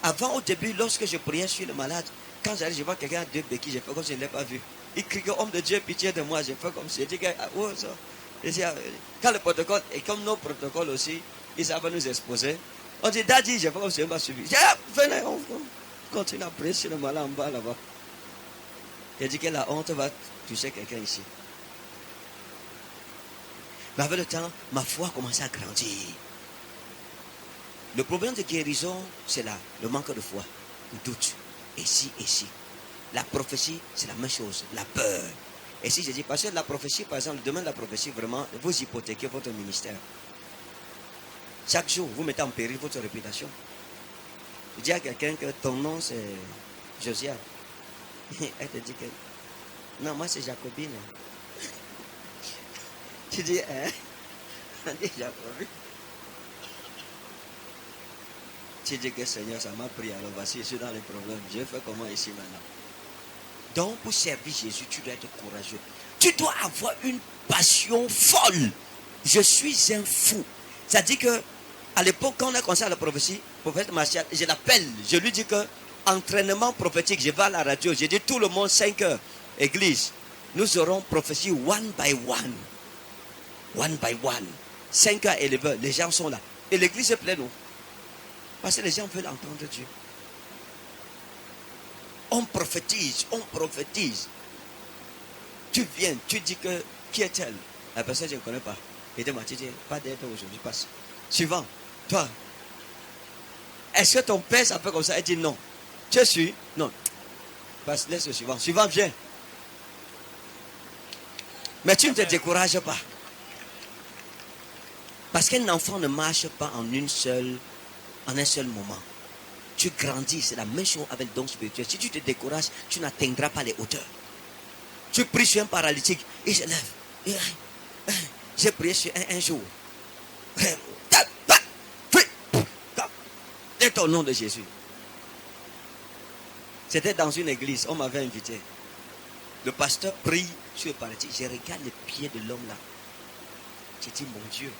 Avant, au début, lorsque je priais sur le malade, quand j'arrive, je vois quelqu'un à 2 béquilles, j'ai fait comme si je ne l'ai pas vu. Il crie que homme de Dieu, pitié de moi. J'ai fait comme si. J'ai dit, oh, ça. Quand le protocole, et comme nos protocoles aussi, ils savent nous exposer. On dit, Daddy, j'ai fait comme si je ne l'ai pas suivi. J'ai dit, venez, on continue à prier sur le malade en bas là-bas. Il dit que la honte va toucher quelqu'un ici. Mais avec le temps, ma foi a commencé à grandir. Le problème de guérison, c'est là, le manque de foi, le doute. Et si. La prophétie, c'est la même chose, la peur. Et si je dis, parce que la prophétie, par exemple, le domaine de la prophétie, vraiment, vous hypothéquez votre ministère. Chaque jour, vous mettez en péril votre réputation. Je dis à quelqu'un que ton nom, c'est Josiane. Elle te dit que, non, moi, c'est Jacobine. Tu dis, on dit Jacobine. Tu dis que Seigneur, ça m'a pris, alors voici, je suis dans les problèmes. Je fais comment ici maintenant? Donc, pour servir Jésus, tu dois être courageux. Tu dois avoir une passion folle. Je suis un fou. Ça dit que, à l'époque, quand on a commencé à la prophétie, prophète Martial, je l'appelle, je lui dis que, entraînement prophétique, je vais à la radio, j'ai dit tout le monde, 5 heures, église, nous aurons prophétie one by one. One by one. 5 heures éleveurs, les gens sont là. Et l'église est pleine. Parce que les gens veulent entendre Dieu. On prophétise. Tu viens, tu dis que, qui est-elle? La personne, je ne connais pas. Et de tu dis, pas d'être aujourd'hui, passe. Suivant, toi. Est-ce que ton père s'appelle comme ça? Elle dit non. Tu suis? Non. Passe, laisse le suivant. Suivant, viens. Mais tu ne te décourages pas. Parce qu'un enfant ne marche pas en un seul moment. Tu grandis, c'est la même chose avec le don spirituel. Si tu te décourages, tu n'atteindras pas les hauteurs. Tu pries sur un paralytique, il se lève. J'ai prié sur un jour. C'est au nom de Jésus. C'était dans une église, on m'avait invité. Le pasteur prie sur le paralytique. Je regarde les pieds de l'homme là. J'ai dit, mon Dieu,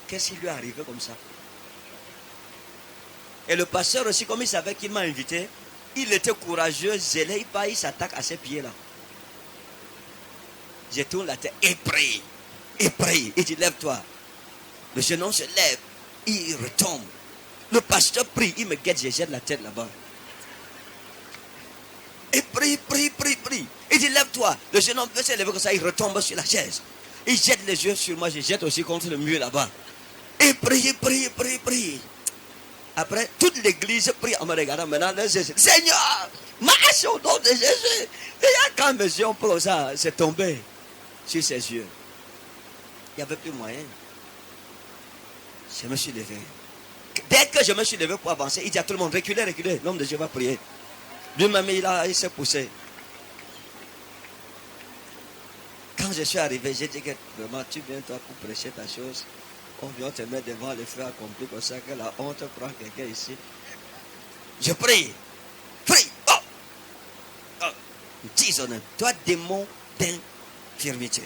qu'est-ce qui lui est arrivé comme ça? Et le pasteur aussi, comme il savait qu'il m'a invité, il était courageux, zélé, il s'attaque à ses pieds-là. Je tourne la tête et prie. Il dit, lève-toi. Le jeune homme se lève, il retombe. Le pasteur prie, il me guette, je jette la tête là-bas. Et prie. Il dit, lève-toi. Le jeune homme peut se lever comme ça, il retombe sur la chaise. Il jette les yeux sur moi, je jette aussi contre le mur là-bas. Et prie. Après, toute l'église prie en me regardant. Maintenant, Seigneur, marche au nom de Jésus. Et quand mes yeux ont pris ça, c'est tombé sur ses yeux. Il n'y avait plus moyen. Je me suis levé. Dès que je me suis levé pour avancer, il dit à tout le monde, reculez. L'homme de Dieu va prier. Lui-même, il s'est poussé. Quand je suis arrivé, j'ai dit que vraiment, tu viens toi pour prêcher ta chose. On vient te mettre devant les feux accomplis comme ça que la honte prend quelqu'un ici. Je prie. Oh. Disons, toi démon d'infirmité.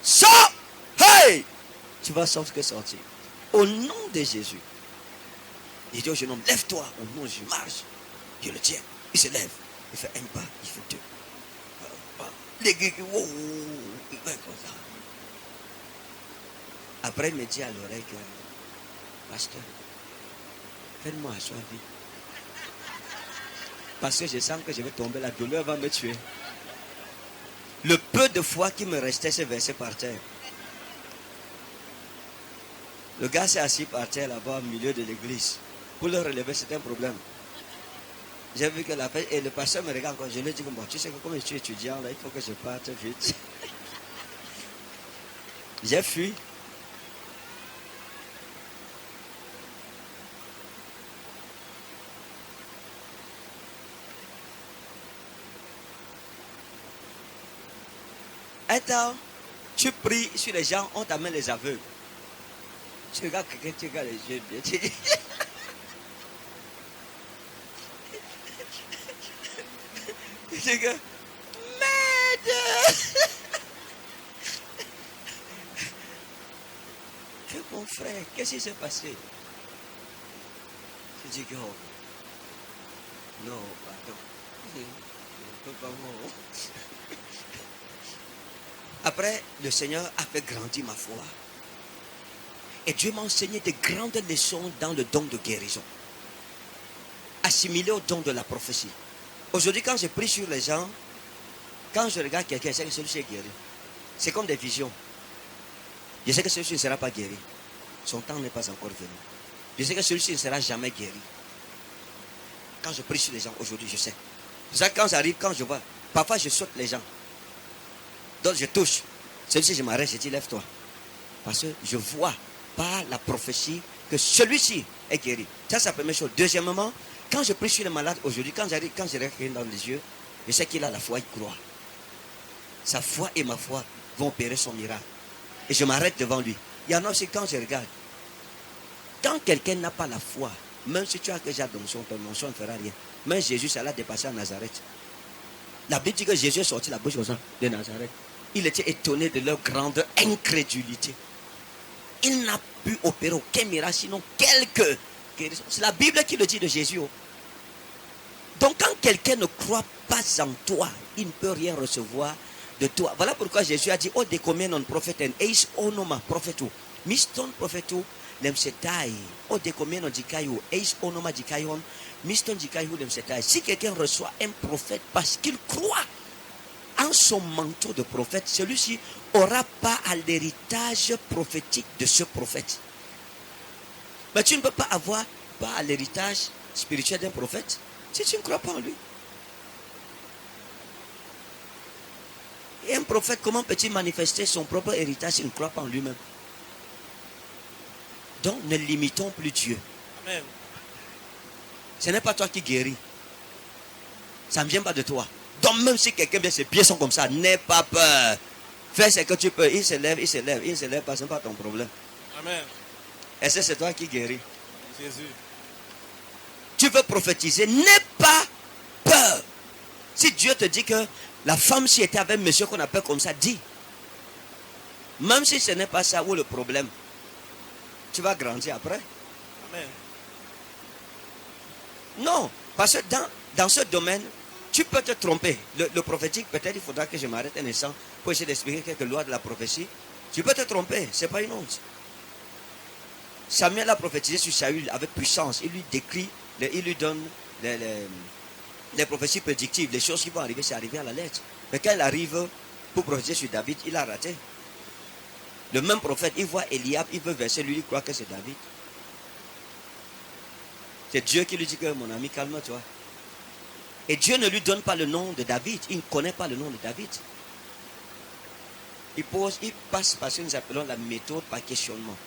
Sors! Hey! Tu vas sortir. Au nom de Jésus. Il dit au jeune homme, lève-toi. Au nom de Jésus, marche. Je le tiens. Il se lève. Il fait un pas. Il fait 2. L'église, il fait comme ça. Après, il me dit à l'oreille que pasteur, faites-moi asseoir vite. Parce que je sens que je vais tomber, la douleur va me tuer. Le peu de foi qui me restait s'est versé par terre. Le gars s'est assis par terre là-bas au milieu de l'église. Pour le relever, c'était un problème. J'ai vu que la fête, et le pasteur me regarde encore. Je lui ai dit, bon, tu sais que comme je suis étudiant, là, il faut que je parte vite. J'ai fui. Un temps, tu pries sur les gens, on t'amène les aveugles. Tu regardes quelqu'un, tu regardes les yeux bien. Tu dis, tu dis que, merde! Que mon frère, qu'est-ce qui s'est passé? Tu dis que, oh, non, pardon. Je ne peux pas voir. Après, le Seigneur a fait grandir ma foi. Et Dieu m'a enseigné de grandes leçons dans le don de guérison. Assimilé au don de la prophétie. Aujourd'hui, quand je prie sur les gens, quand je regarde quelqu'un, je sais que celui-ci est guéri. C'est comme des visions. Je sais que celui-ci ne sera pas guéri. Son temps n'est pas encore venu. Je sais que celui-ci ne sera jamais guéri. Quand je prie sur les gens, aujourd'hui, je sais. C'est ça, quand j'arrive, quand je vois, parfois je saute les gens. Donc je touche. Celui-ci, je m'arrête, je dis, lève-toi. Parce que je vois par la prophétie que celui-ci est guéri. Ça, c'est la première chose. Deuxièmement, quand je prie sur les malades aujourd'hui, quand j'arrive, quand je regarde quelqu'un dans les yeux, je sais qu'il a la foi, il croit. Sa foi et ma foi vont opérer son miracle. Et je m'arrête devant lui. Il y en a aussi quand je regarde. Quand quelqu'un n'a pas la foi, même si tu as déjà d'onction, ton onction ne fera rien. Mais Jésus, ça l'a dépassé à Nazareth. La Bible dit que Jésus est sorti la bouche comme ça de Nazareth. Il était étonné de leur grande incrédulité. Il n'a pu opérer aucun miracle, sinon quelques guérisons. C'est la Bible qui le dit de Jésus. Donc quand quelqu'un ne croit pas en toi, il ne peut rien recevoir de toi. Voilà pourquoi Jésus a dit, oh, de combien non prophètes, eis onoma prophétou, miston prophétou, lemsetai, oh, de combien non dikayo, eis onoma dikayon, miston dikayo lemsetai. Si quelqu'un reçoit un prophète parce qu'il croit en son manteau de prophète, celui-ci n'aura pas à l'héritage prophétique de ce prophète. Mais tu ne peux pas avoir pas à l'héritage spirituel d'un prophète si tu ne crois pas en lui. Et un prophète, comment peut-il manifester son propre héritage s'il ne croit pas en lui-même? Donc ne limitons plus Dieu. Amen. Ce n'est pas toi qui guéris. Ça ne vient pas de toi. Donc même si quelqu'un vient, ses pieds sont comme ça, n'aie pas peur. Fais ce que tu peux. Il se lève, il se lève, il se lève pas, ce n'est pas ton problème. Amen. Est-ce que c'est toi qui guéris? Jésus. Tu veux prophétiser, n'aie pas peur. Si Dieu te dit que la femme, si était avec monsieur qu'on appelle comme ça, dis. Même si ce n'est pas ça où le problème, tu vas grandir après. Amen. Non, parce que dans ce domaine, tu peux te tromper. Le prophétique, peut-être il faudra que je m'arrête un instant pour essayer d'expliquer quelques lois de la prophétie. Tu peux te tromper, ce n'est pas une honte. Samuel a prophétisé sur Saül avec puissance. Il lui décrit, il lui donne les prophéties prédictives, les choses qui vont arriver, c'est arrivé à la lettre. Mais quand il arrive pour prophétiser sur David, il a raté. Le même prophète, il voit Eliab, il veut verser, lui, il croit que c'est David. C'est Dieu qui lui dit que mon ami, calme-toi. Et Dieu ne lui donne pas le nom de David. Il ne connaît pas le nom de David. Il passe par ce que nous appelons la méthode par questionnement.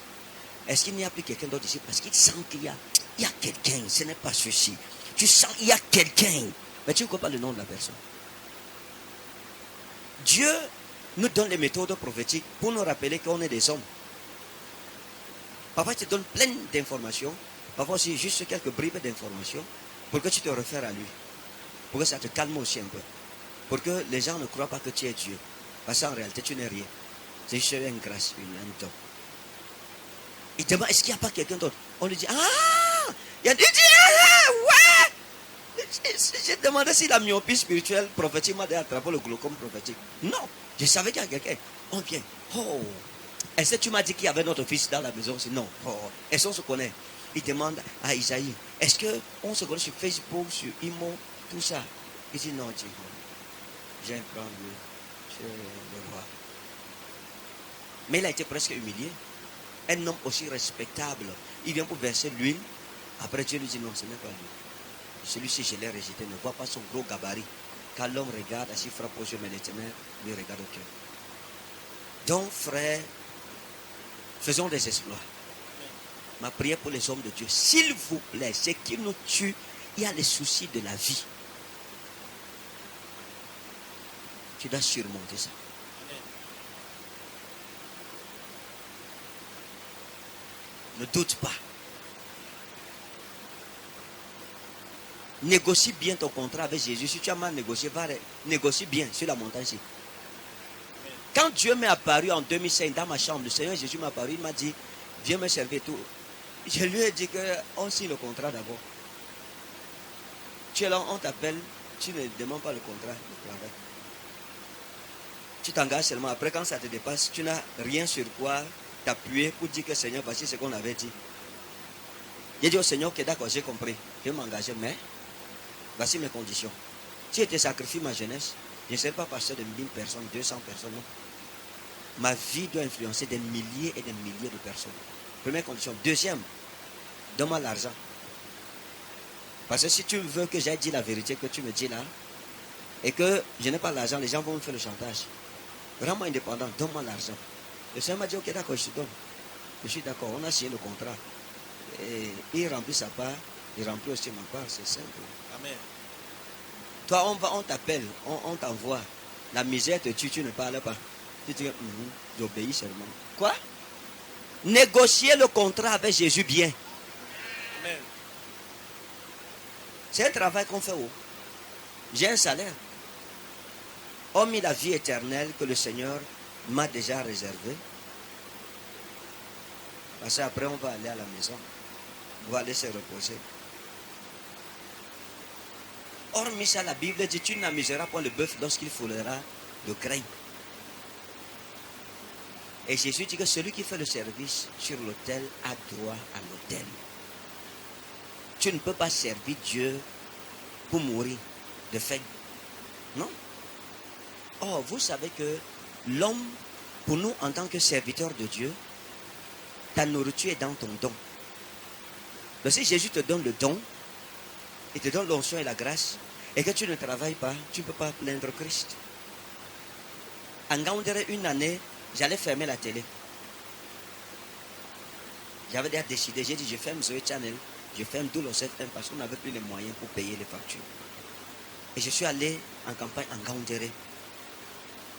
Est-ce qu'il n'y a plus quelqu'un d'autre ici? Parce qu'il sent qu'il y a quelqu'un, ce n'est pas ceci. Tu sens qu'il y a quelqu'un, mais tu ne connais pas le nom de la personne. Dieu nous donne les méthodes prophétiques pour nous rappeler qu'on est des hommes. Parfois, il te donne plein d'informations. Parfois aussi, juste quelques bribes d'informations pour que tu te réfères à lui. Pour que ça te calme aussi un peu. Pour que les gens ne croient pas que tu es Dieu. Parce qu'en réalité, tu n'es rien. C'est juste une grâce, un don. Il demande, est-ce qu'il n'y a pas quelqu'un d'autre? On lui dit, ah! Il dit, ah, ouais! J'ai demandé si la myopie spirituelle prophétique m'a attrapé le glaucome prophétique. Non, je savais qu'il y a quelqu'un. On vient. Oh, Est-ce que tu m'as dit qu'il y avait notre fils dans la maison? C'est non. Oh. Est-ce qu'on se connaît? Il demande à Isaïe, est-ce qu'on se connaît sur Facebook, sur Imo, tout ça? Il dit non, Dieu. J'ai un plan, je le roi. Mais il a été presque humilié. Un homme aussi respectable. Il vient pour verser l'huile. Après Dieu lui dit non, ce n'est pas lui. Celui-ci, je l'ai rejeté. Ne voit pas son gros gabarit. Quand l'homme regarde, ainsi frappe aux yeux, mais les ténèbres lui regarde au cœur. Donc, frère, faisons des exploits. Ma prière pour les hommes de Dieu, s'il vous plaît, ce qui nous tue, il y a les soucis de la vie. Tu dois surmonter ça. Ne doute pas. Négocie bien ton contrat avec Jésus. Si tu as mal négocié, va négocier bien sur la montagne ici. Quand Dieu m'est apparu en 2005 dans ma chambre, le Seigneur Jésus m'est apparu, il m'a dit, viens me servir tout. Je lui ai dit qu'on signe le contrat d'abord. Tu es là, on t'appelle, tu ne demandes pas le contrat de travail. Tu t'engages seulement. Après, quand ça te dépasse, tu n'as rien sur quoi t'appuyer pour dire que Seigneur, voici ce qu'on avait dit. J'ai dit au Seigneur, ok, d'accord, j'ai compris. Je vais m'engager, mais voici mes conditions. Si je te sacrifie ma jeunesse, je ne serai pas pasteur de 1000 personnes, 200 personnes, non. Ma vie doit influencer des milliers et des milliers de personnes. Première condition. Deuxième, donne-moi l'argent. Parce que si tu veux que j'aille dire la vérité que tu me dis là, et que je n'ai pas l'argent, les gens vont me faire le chantage. Rends-moi indépendant, donne-moi l'argent. Le Seigneur m'a dit, ok, d'accord, je te donne. Je suis d'accord, on a signé le contrat. Et il remplit sa part, il remplit aussi ma part, c'est simple. Amen. Toi, on t'appelle, on t'envoie. La misère te tue, tu ne parles pas. Tu dis, j'obéis seulement. Quoi? Négocier le contrat avec Jésus bien. Amen. C'est un travail qu'on fait où? J'ai un salaire. Hormis la vie éternelle que le Seigneur m'a déjà réservée. Parce qu'après, on va aller à la maison. On va aller se reposer. Hormis ça, la Bible dit, tu n'amuseras pas le bœuf lorsqu'il foulera le grain. Et Jésus dit que celui qui fait le service sur l'autel a droit à l'autel. Tu ne peux pas servir Dieu pour mourir de faim. Non. Or, vous savez que l'homme, pour nous en tant que serviteur de Dieu, ta nourriture est dans ton don. Donc si Jésus te donne le don, il te donne l'onction et la grâce, et que tu ne travailles pas, tu ne peux pas plaindre Christ. En Gaoundéré, une année, j'allais fermer la télé. J'avais déjà décidé, j'ai dit je ferme Zoé Channel, je ferme Doulos FM parce qu'on n'avait plus les moyens pour payer les factures. Et je suis allé en campagne en Gaoundéré.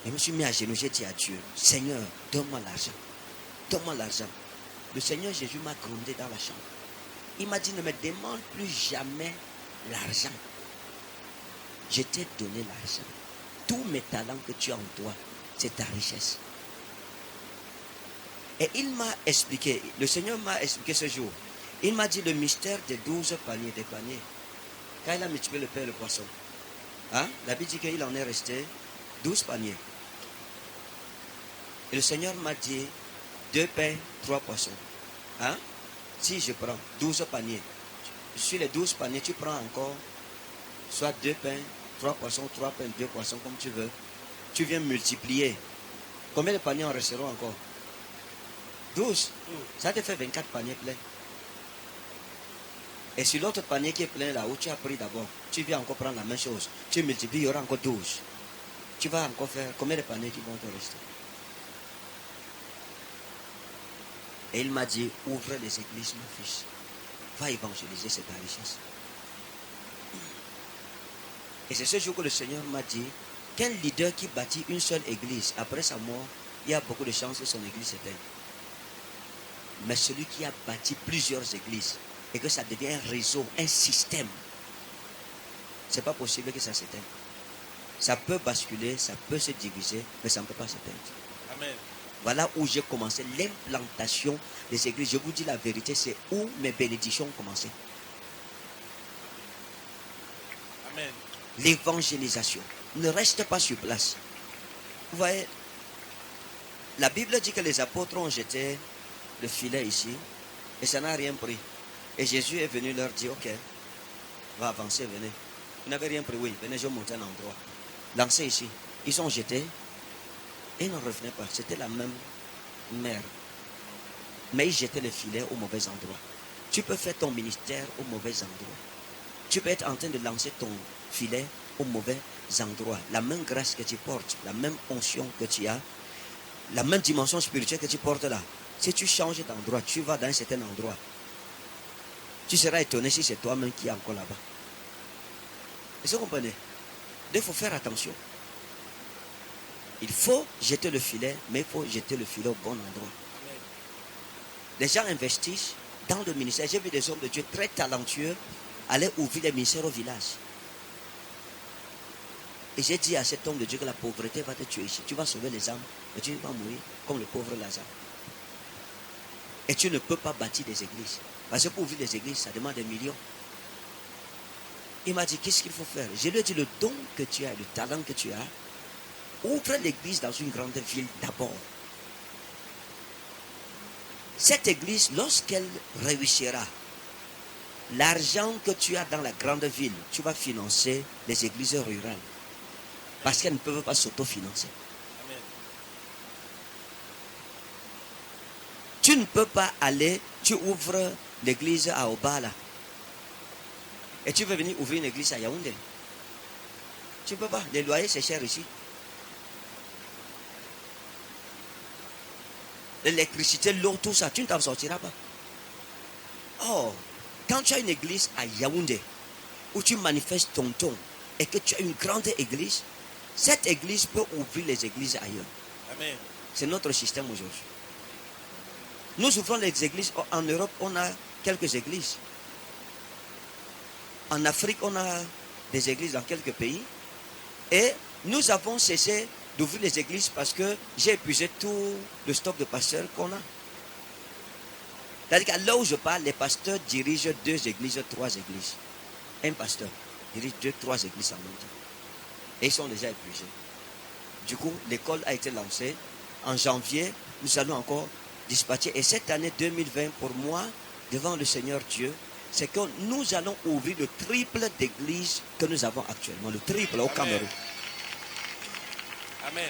Je me suis mis à genoux, j'ai dit à Dieu, Seigneur, donne-moi l'argent. Donne-moi l'argent. Le Seigneur Jésus m'a grondé dans la chambre. Il m'a dit, ne me demande plus jamais l'argent. Je t'ai donné l'argent. Tous mes talents que tu as en toi, c'est ta richesse. Et il m'a expliqué, le Seigneur m'a expliqué ce jour. Il m'a dit le mystère des 12 paniers, des paniers. Quand il a multiplié le pain et le poisson, hein, la Bible dit qu'il en est resté 12 paniers. Et le Seigneur m'a dit 2 pains, 3 poissons. Hein? Si je prends 12 paniers, sur les 12 paniers, tu prends encore soit 2 pains, 3 poissons, 3 pains, 2 poissons, comme tu veux. Tu viens multiplier. Combien de paniers en resteront encore? 12. Ça te fait 24 paniers pleins. Et sur l'autre panier qui est plein là où tu as pris d'abord, tu viens encore prendre la même chose. Tu multiplies, il y aura encore 12. Tu vas encore faire combien de paniers qui vont te rester? Et il m'a dit, ouvre les églises, mon fils. Va évangéliser, c'est ta richesse. Et c'est ce jour que le Seigneur m'a dit, qu'un leader qui bâtit une seule église, après sa mort, il y a beaucoup de chances que son église s'éteigne. Mais celui qui a bâti plusieurs églises, et que ça devient un réseau, un système, c'est pas possible que ça s'éteigne. Ça peut basculer, ça peut se diviser, mais ça ne peut pas s'éteindre. Amen. Voilà où j'ai commencé l'implantation des églises. Je vous dis la vérité, c'est où mes bénédictions ont commencé. Amen. L'évangélisation. Ne reste pas sur place. Vous voyez, la Bible dit que les apôtres ont jeté le filet ici et ça n'a rien pris. Et Jésus est venu leur dire, ok, on va avancer, venez. Vous n'avez rien pris, oui, venez, je monte un endroit. Lancez ici. Ils ont jeté et ils ne revenaient pas. C'était la même mer. Mais ils jetaient le filet au mauvais endroit. Tu peux faire ton ministère au mauvais endroit. Tu peux être en train de lancer ton filet au mauvais endroit. La même grâce que tu portes, la même onction que tu as, la même dimension spirituelle que tu portes là. Si tu changes d'endroit, tu vas dans un certain endroit. Tu seras étonné si c'est toi-même qui es encore là-bas. Est-ce que vous comprenez? Il faut faire attention. Il faut jeter le filet, mais il faut jeter le filet au bon endroit. Les gens investissent dans le ministère. J'ai vu des hommes de Dieu très talentueux aller ouvrir des ministères au village. Et j'ai dit à cet homme de Dieu que la pauvreté va te tuer ici. Tu vas sauver les âmes, mais tu vas mourir comme le pauvre Lazare. Et tu ne peux pas bâtir des églises. Parce que pour ouvrir des églises, ça demande des millions. Il m'a dit, qu'est-ce qu'il faut faire? Je lui ai dit, le don que tu as, le talent que tu as, ouvre l'église dans une grande ville d'abord. Cette église, lorsqu'elle réussira, l'argent que tu as dans la grande ville, tu vas financer les églises rurales. Parce qu'elles ne peuvent pas s'autofinancer. Tu ne peux pas aller, tu ouvres l'église à Obala. Et tu veux venir ouvrir une église à Yaoundé. Tu ne peux pas. Les loyers, c'est cher ici. L'électricité, l'eau, tout ça, tu ne t'en sortiras pas. Oh, quand tu as une église à Yaoundé, où tu manifestes ton ton, et que tu as une grande église, cette église peut ouvrir les églises ailleurs. Amen. C'est notre système aujourd'hui. Nous ouvrons les églises. En Europe, on a quelques églises. En Afrique, on a des églises dans quelques pays. Et nous avons cessé d'ouvrir les églises parce que j'ai épuisé tout le stock de pasteurs qu'on a. C'est-à-dire qu'à là où je parle, les pasteurs dirigent 2 églises, 3 églises. Un pasteur dirige 2, 3 églises en même temps. Et ils sont déjà épuisés. Du coup, l'école a été lancée. En janvier, nous allons encore dispatcher. Et cette année 2020, pour moi, devant le Seigneur Dieu, c'est que nous allons ouvrir le triple d'églises que nous avons actuellement. Le triple au Cameroun. Amen.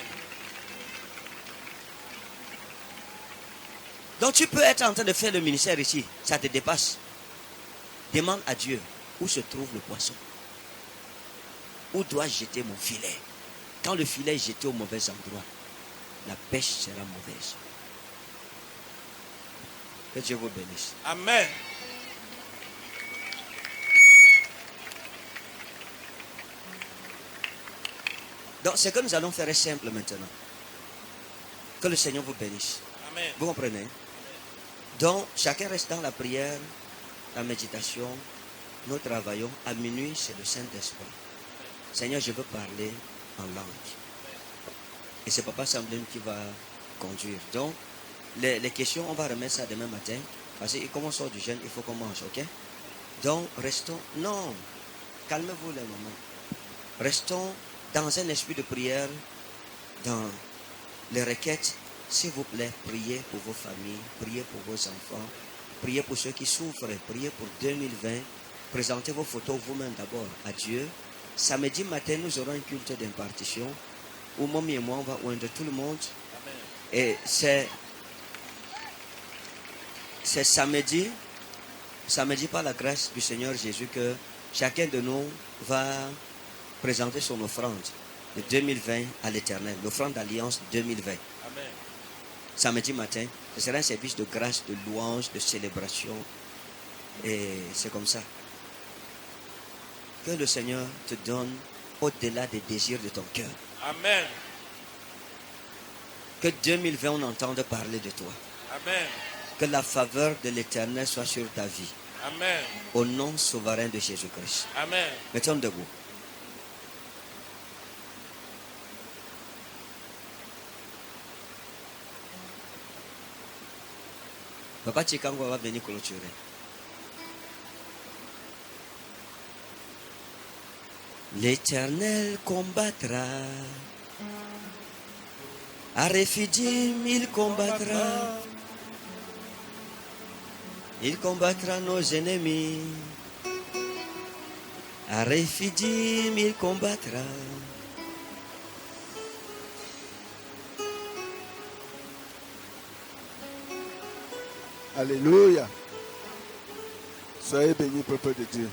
Donc tu peux être en train de faire le ministère ici. Ça te dépasse. Demande à Dieu où se trouve le poisson. Où dois-je jeter mon filet? Quand le filet est jeté au mauvais endroit, la pêche sera mauvaise. Que Dieu vous bénisse. Amen. Donc ce que nous allons faire est simple maintenant. Que le Seigneur vous bénisse. Amen. Vous comprenez? Donc chacun reste dans la prière, la méditation. Nous travaillons. À minuit, c'est le Saint-Esprit. Seigneur, je veux parler en langue. Et c'est Papa Samblin qui va conduire. Donc, les questions, on va remettre ça demain matin. Parce que comme on sort du jeûne, il faut qu'on mange, ok? Donc, restons... Non, calmez-vous les mamans. Restons dans un esprit de prière, dans les requêtes. S'il vous plaît, priez pour vos familles, priez pour vos enfants, priez pour ceux qui souffrent, priez pour 2020. Présentez vos photos vous-même d'abord à Dieu. Samedi matin, nous aurons un culte d'impartition où Mommy et moi, on va oindre tout le monde. Amen. Et c'est samedi par la grâce du Seigneur Jésus que chacun de nous va présenter son offrande de 2020 à l'Éternel, l'offrande d'alliance 2020. Amen. Samedi matin, ce sera un service de grâce, de louange, de célébration. Et c'est comme ça. Que le Seigneur te donne au-delà des désirs de ton cœur. Amen. Que 2020, on entende parler de toi. Amen. Que la faveur de l'Éternel soit sur ta vie. Amen. Au nom souverain de Jésus-Christ. Amen. Mettons debout. Papa Chikango va venir clôturer. L'Éternel combattra À Rephidim, il combattra. Il combattra nos ennemis. À Rephidim, il combattra. Alléluia. Soyez bénis, peuple de Dieu.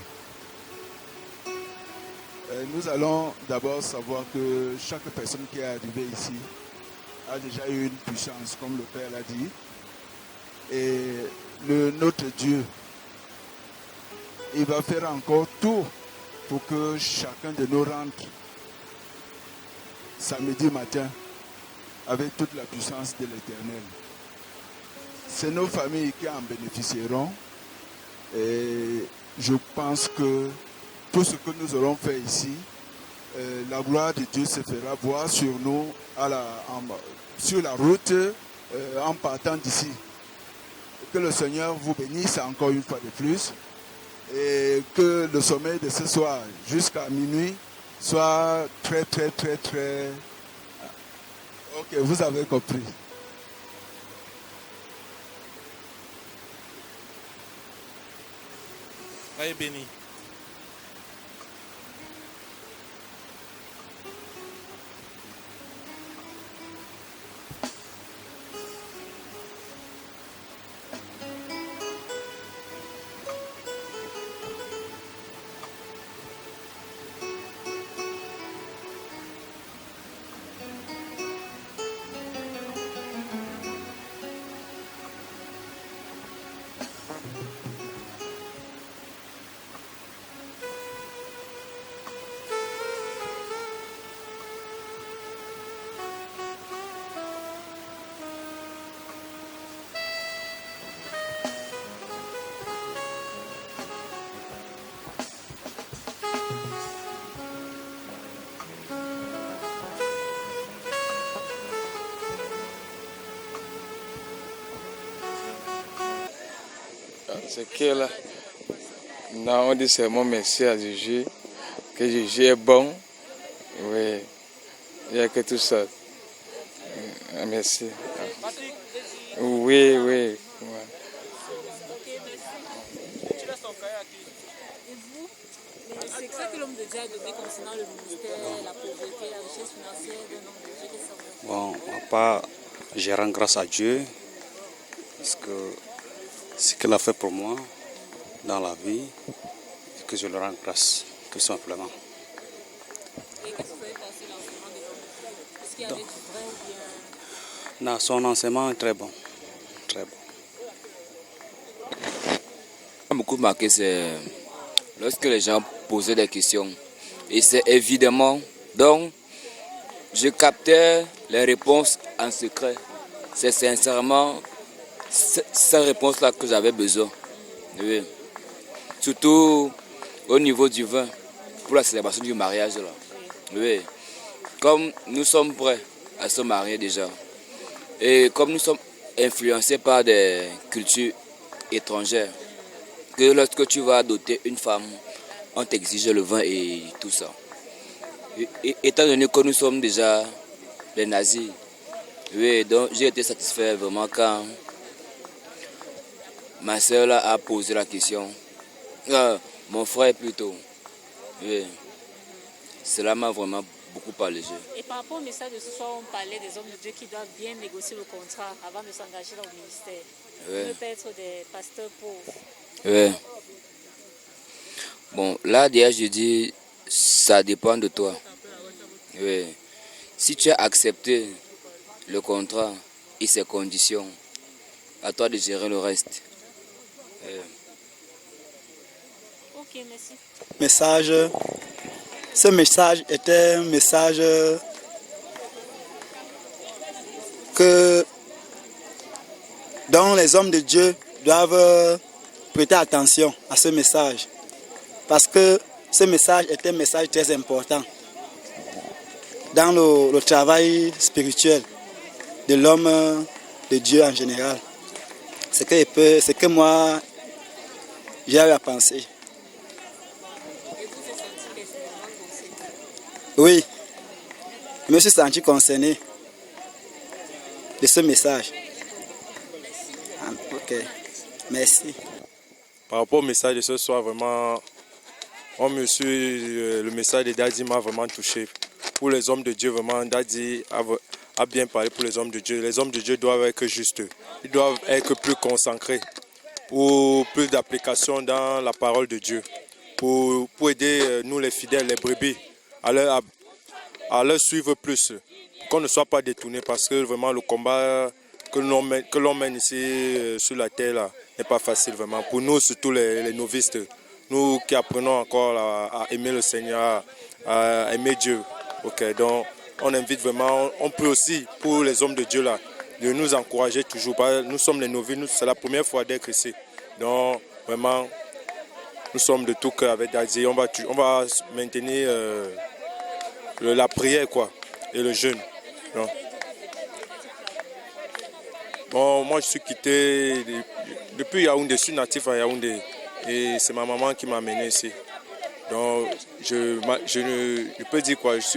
Nous allons d'abord savoir que chaque personne qui est arrivée ici a déjà eu une puissance, comme le Père l'a dit. Et notre Dieu, il va faire encore tout pour que chacun de nous rentre samedi matin avec toute la puissance de l'Éternel. C'est nos familles qui en bénéficieront. Et je pense que tout ce que nous aurons fait ici, la gloire de Dieu se fera voir sur nous sur la route en partant d'ici. Que le Seigneur vous bénisse encore une fois de plus et que le sommeil de ce soir jusqu'à minuit soit très. Ok, vous avez compris. Soyez bénis. C'est que là, non, on dit seulement merci à Jésus, que Jésus est bon. Oui, il n'y a que tout ça. Merci. Oui. Ouais. C'est ça que l'homme de Dieu a donné concernant le ministère, la pauvreté, la richesse financière d'un homme de Dieu. Bon, à part, je rends grâce à Dieu parce que ce qu'il a fait pour moi dans la vie, que je le rends grâce, tout simplement. Et qu'est-ce que vous avez pensé l'enseignement de l'homme de Dieu? Est-ce qu'il y avait du vrai ou bien... Non, son enseignement est très bon. Très bon. Ce qui m'a beaucoup marqué, c'est lorsque les gens posaient des questions. Et c'est évidemment, donc, je captais les réponses en secret. C'est sincèrement ces réponses-là que j'avais besoin. Oui. Surtout au niveau du vin, pour la célébration du mariage. Là. Oui. Comme nous sommes prêts à se marier déjà, et comme nous sommes influencés par des cultures étrangères, que lorsque tu vas adopter une femme, on t'exige le vin et tout ça. Et étant donné que nous sommes déjà des nazis, oui, donc j'ai été satisfait vraiment quand ma soeur là a posé la question. Mon frère plutôt. Oui. Cela m'a vraiment beaucoup parlé. Et par rapport au message de ce soir, on parlait des hommes de Dieu qui doivent bien négocier le contrat avant de s'engager dans le ministère. Oui. On ne peut pas être des pasteurs pauvres. Oui. Bon, là déjà je dis, ça dépend de toi. Oui. Si tu as accepté le contrat et ses conditions, à toi de gérer le reste. Ok, merci. Ce message était un message dont les hommes de Dieu doivent prêter attention à ce message. Parce que ce message est un message très important dans le travail spirituel de l'homme de Dieu en général. C'est que moi, j'ai eu à penser. Oui, je me suis senti concerné. de ce message. Ok, merci. Par rapport au message de ce soir, vraiment, le message de Daddy m'a vraiment touché. Pour les hommes de Dieu, vraiment, Daddy a bien parlé pour les hommes de Dieu. Les hommes de Dieu doivent être justes. Ils doivent être plus concentrés pour plus d'application dans la parole de Dieu. Pour aider nous les fidèles, les brebis, à leur suivre plus. Qu'on ne soit pas détournés parce que vraiment le combat que l'on mène ici sur la terre n'est pas facile vraiment. Pour nous, surtout les novices, nous qui apprenons encore à aimer le Seigneur, à aimer Dieu. Ok, donc on invite vraiment, on peut aussi pour les hommes de Dieu là, de nous encourager toujours. Nous sommes les novices, c'est la première fois d'être ici. Donc vraiment, nous sommes de tout cœur avec Daddy. On va maintenir la prière quoi, et le jeûne. Donc, bon, moi je suis quitté depuis Yaoundé, je suis natif à Yaoundé et c'est ma maman qui m'a amené ici. Donc je peux dire quoi, je ne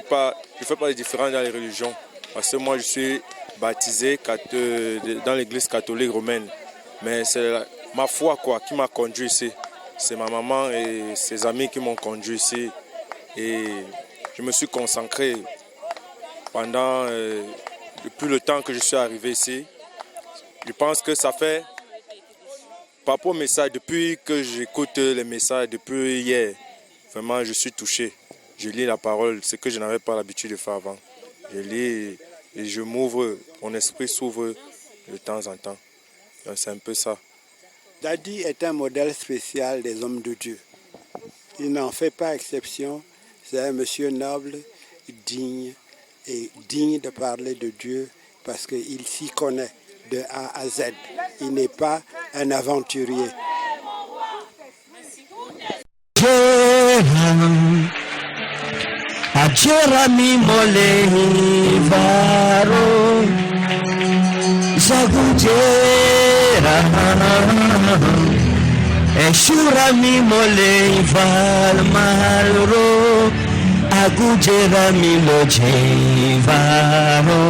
fais pas de différence dans les religions parce que moi je suis baptisé dans l'église catholique romaine. Mais c'est ma foi quoi qui m'a conduit ici. C'est ma maman et ses amis qui m'ont conduit ici et je me suis consacré depuis le temps que je suis arrivé ici. Je pense que ça fait, par rapport au message, depuis que j'écoute les messages, depuis hier, vraiment je suis touché. Je lis la parole, ce que je n'avais pas l'habitude de faire avant. Je lis et je m'ouvre, mon esprit s'ouvre de temps en temps. Donc c'est un peu ça. Daddy est un modèle spécial des hommes de Dieu. Il n'en fait pas exception. C'est un monsieur noble, digne de parler de Dieu parce qu'il s'y connaît de A à Z. Il n'est pas un aventurier. Eshurami mole val malro agujera milo jevaro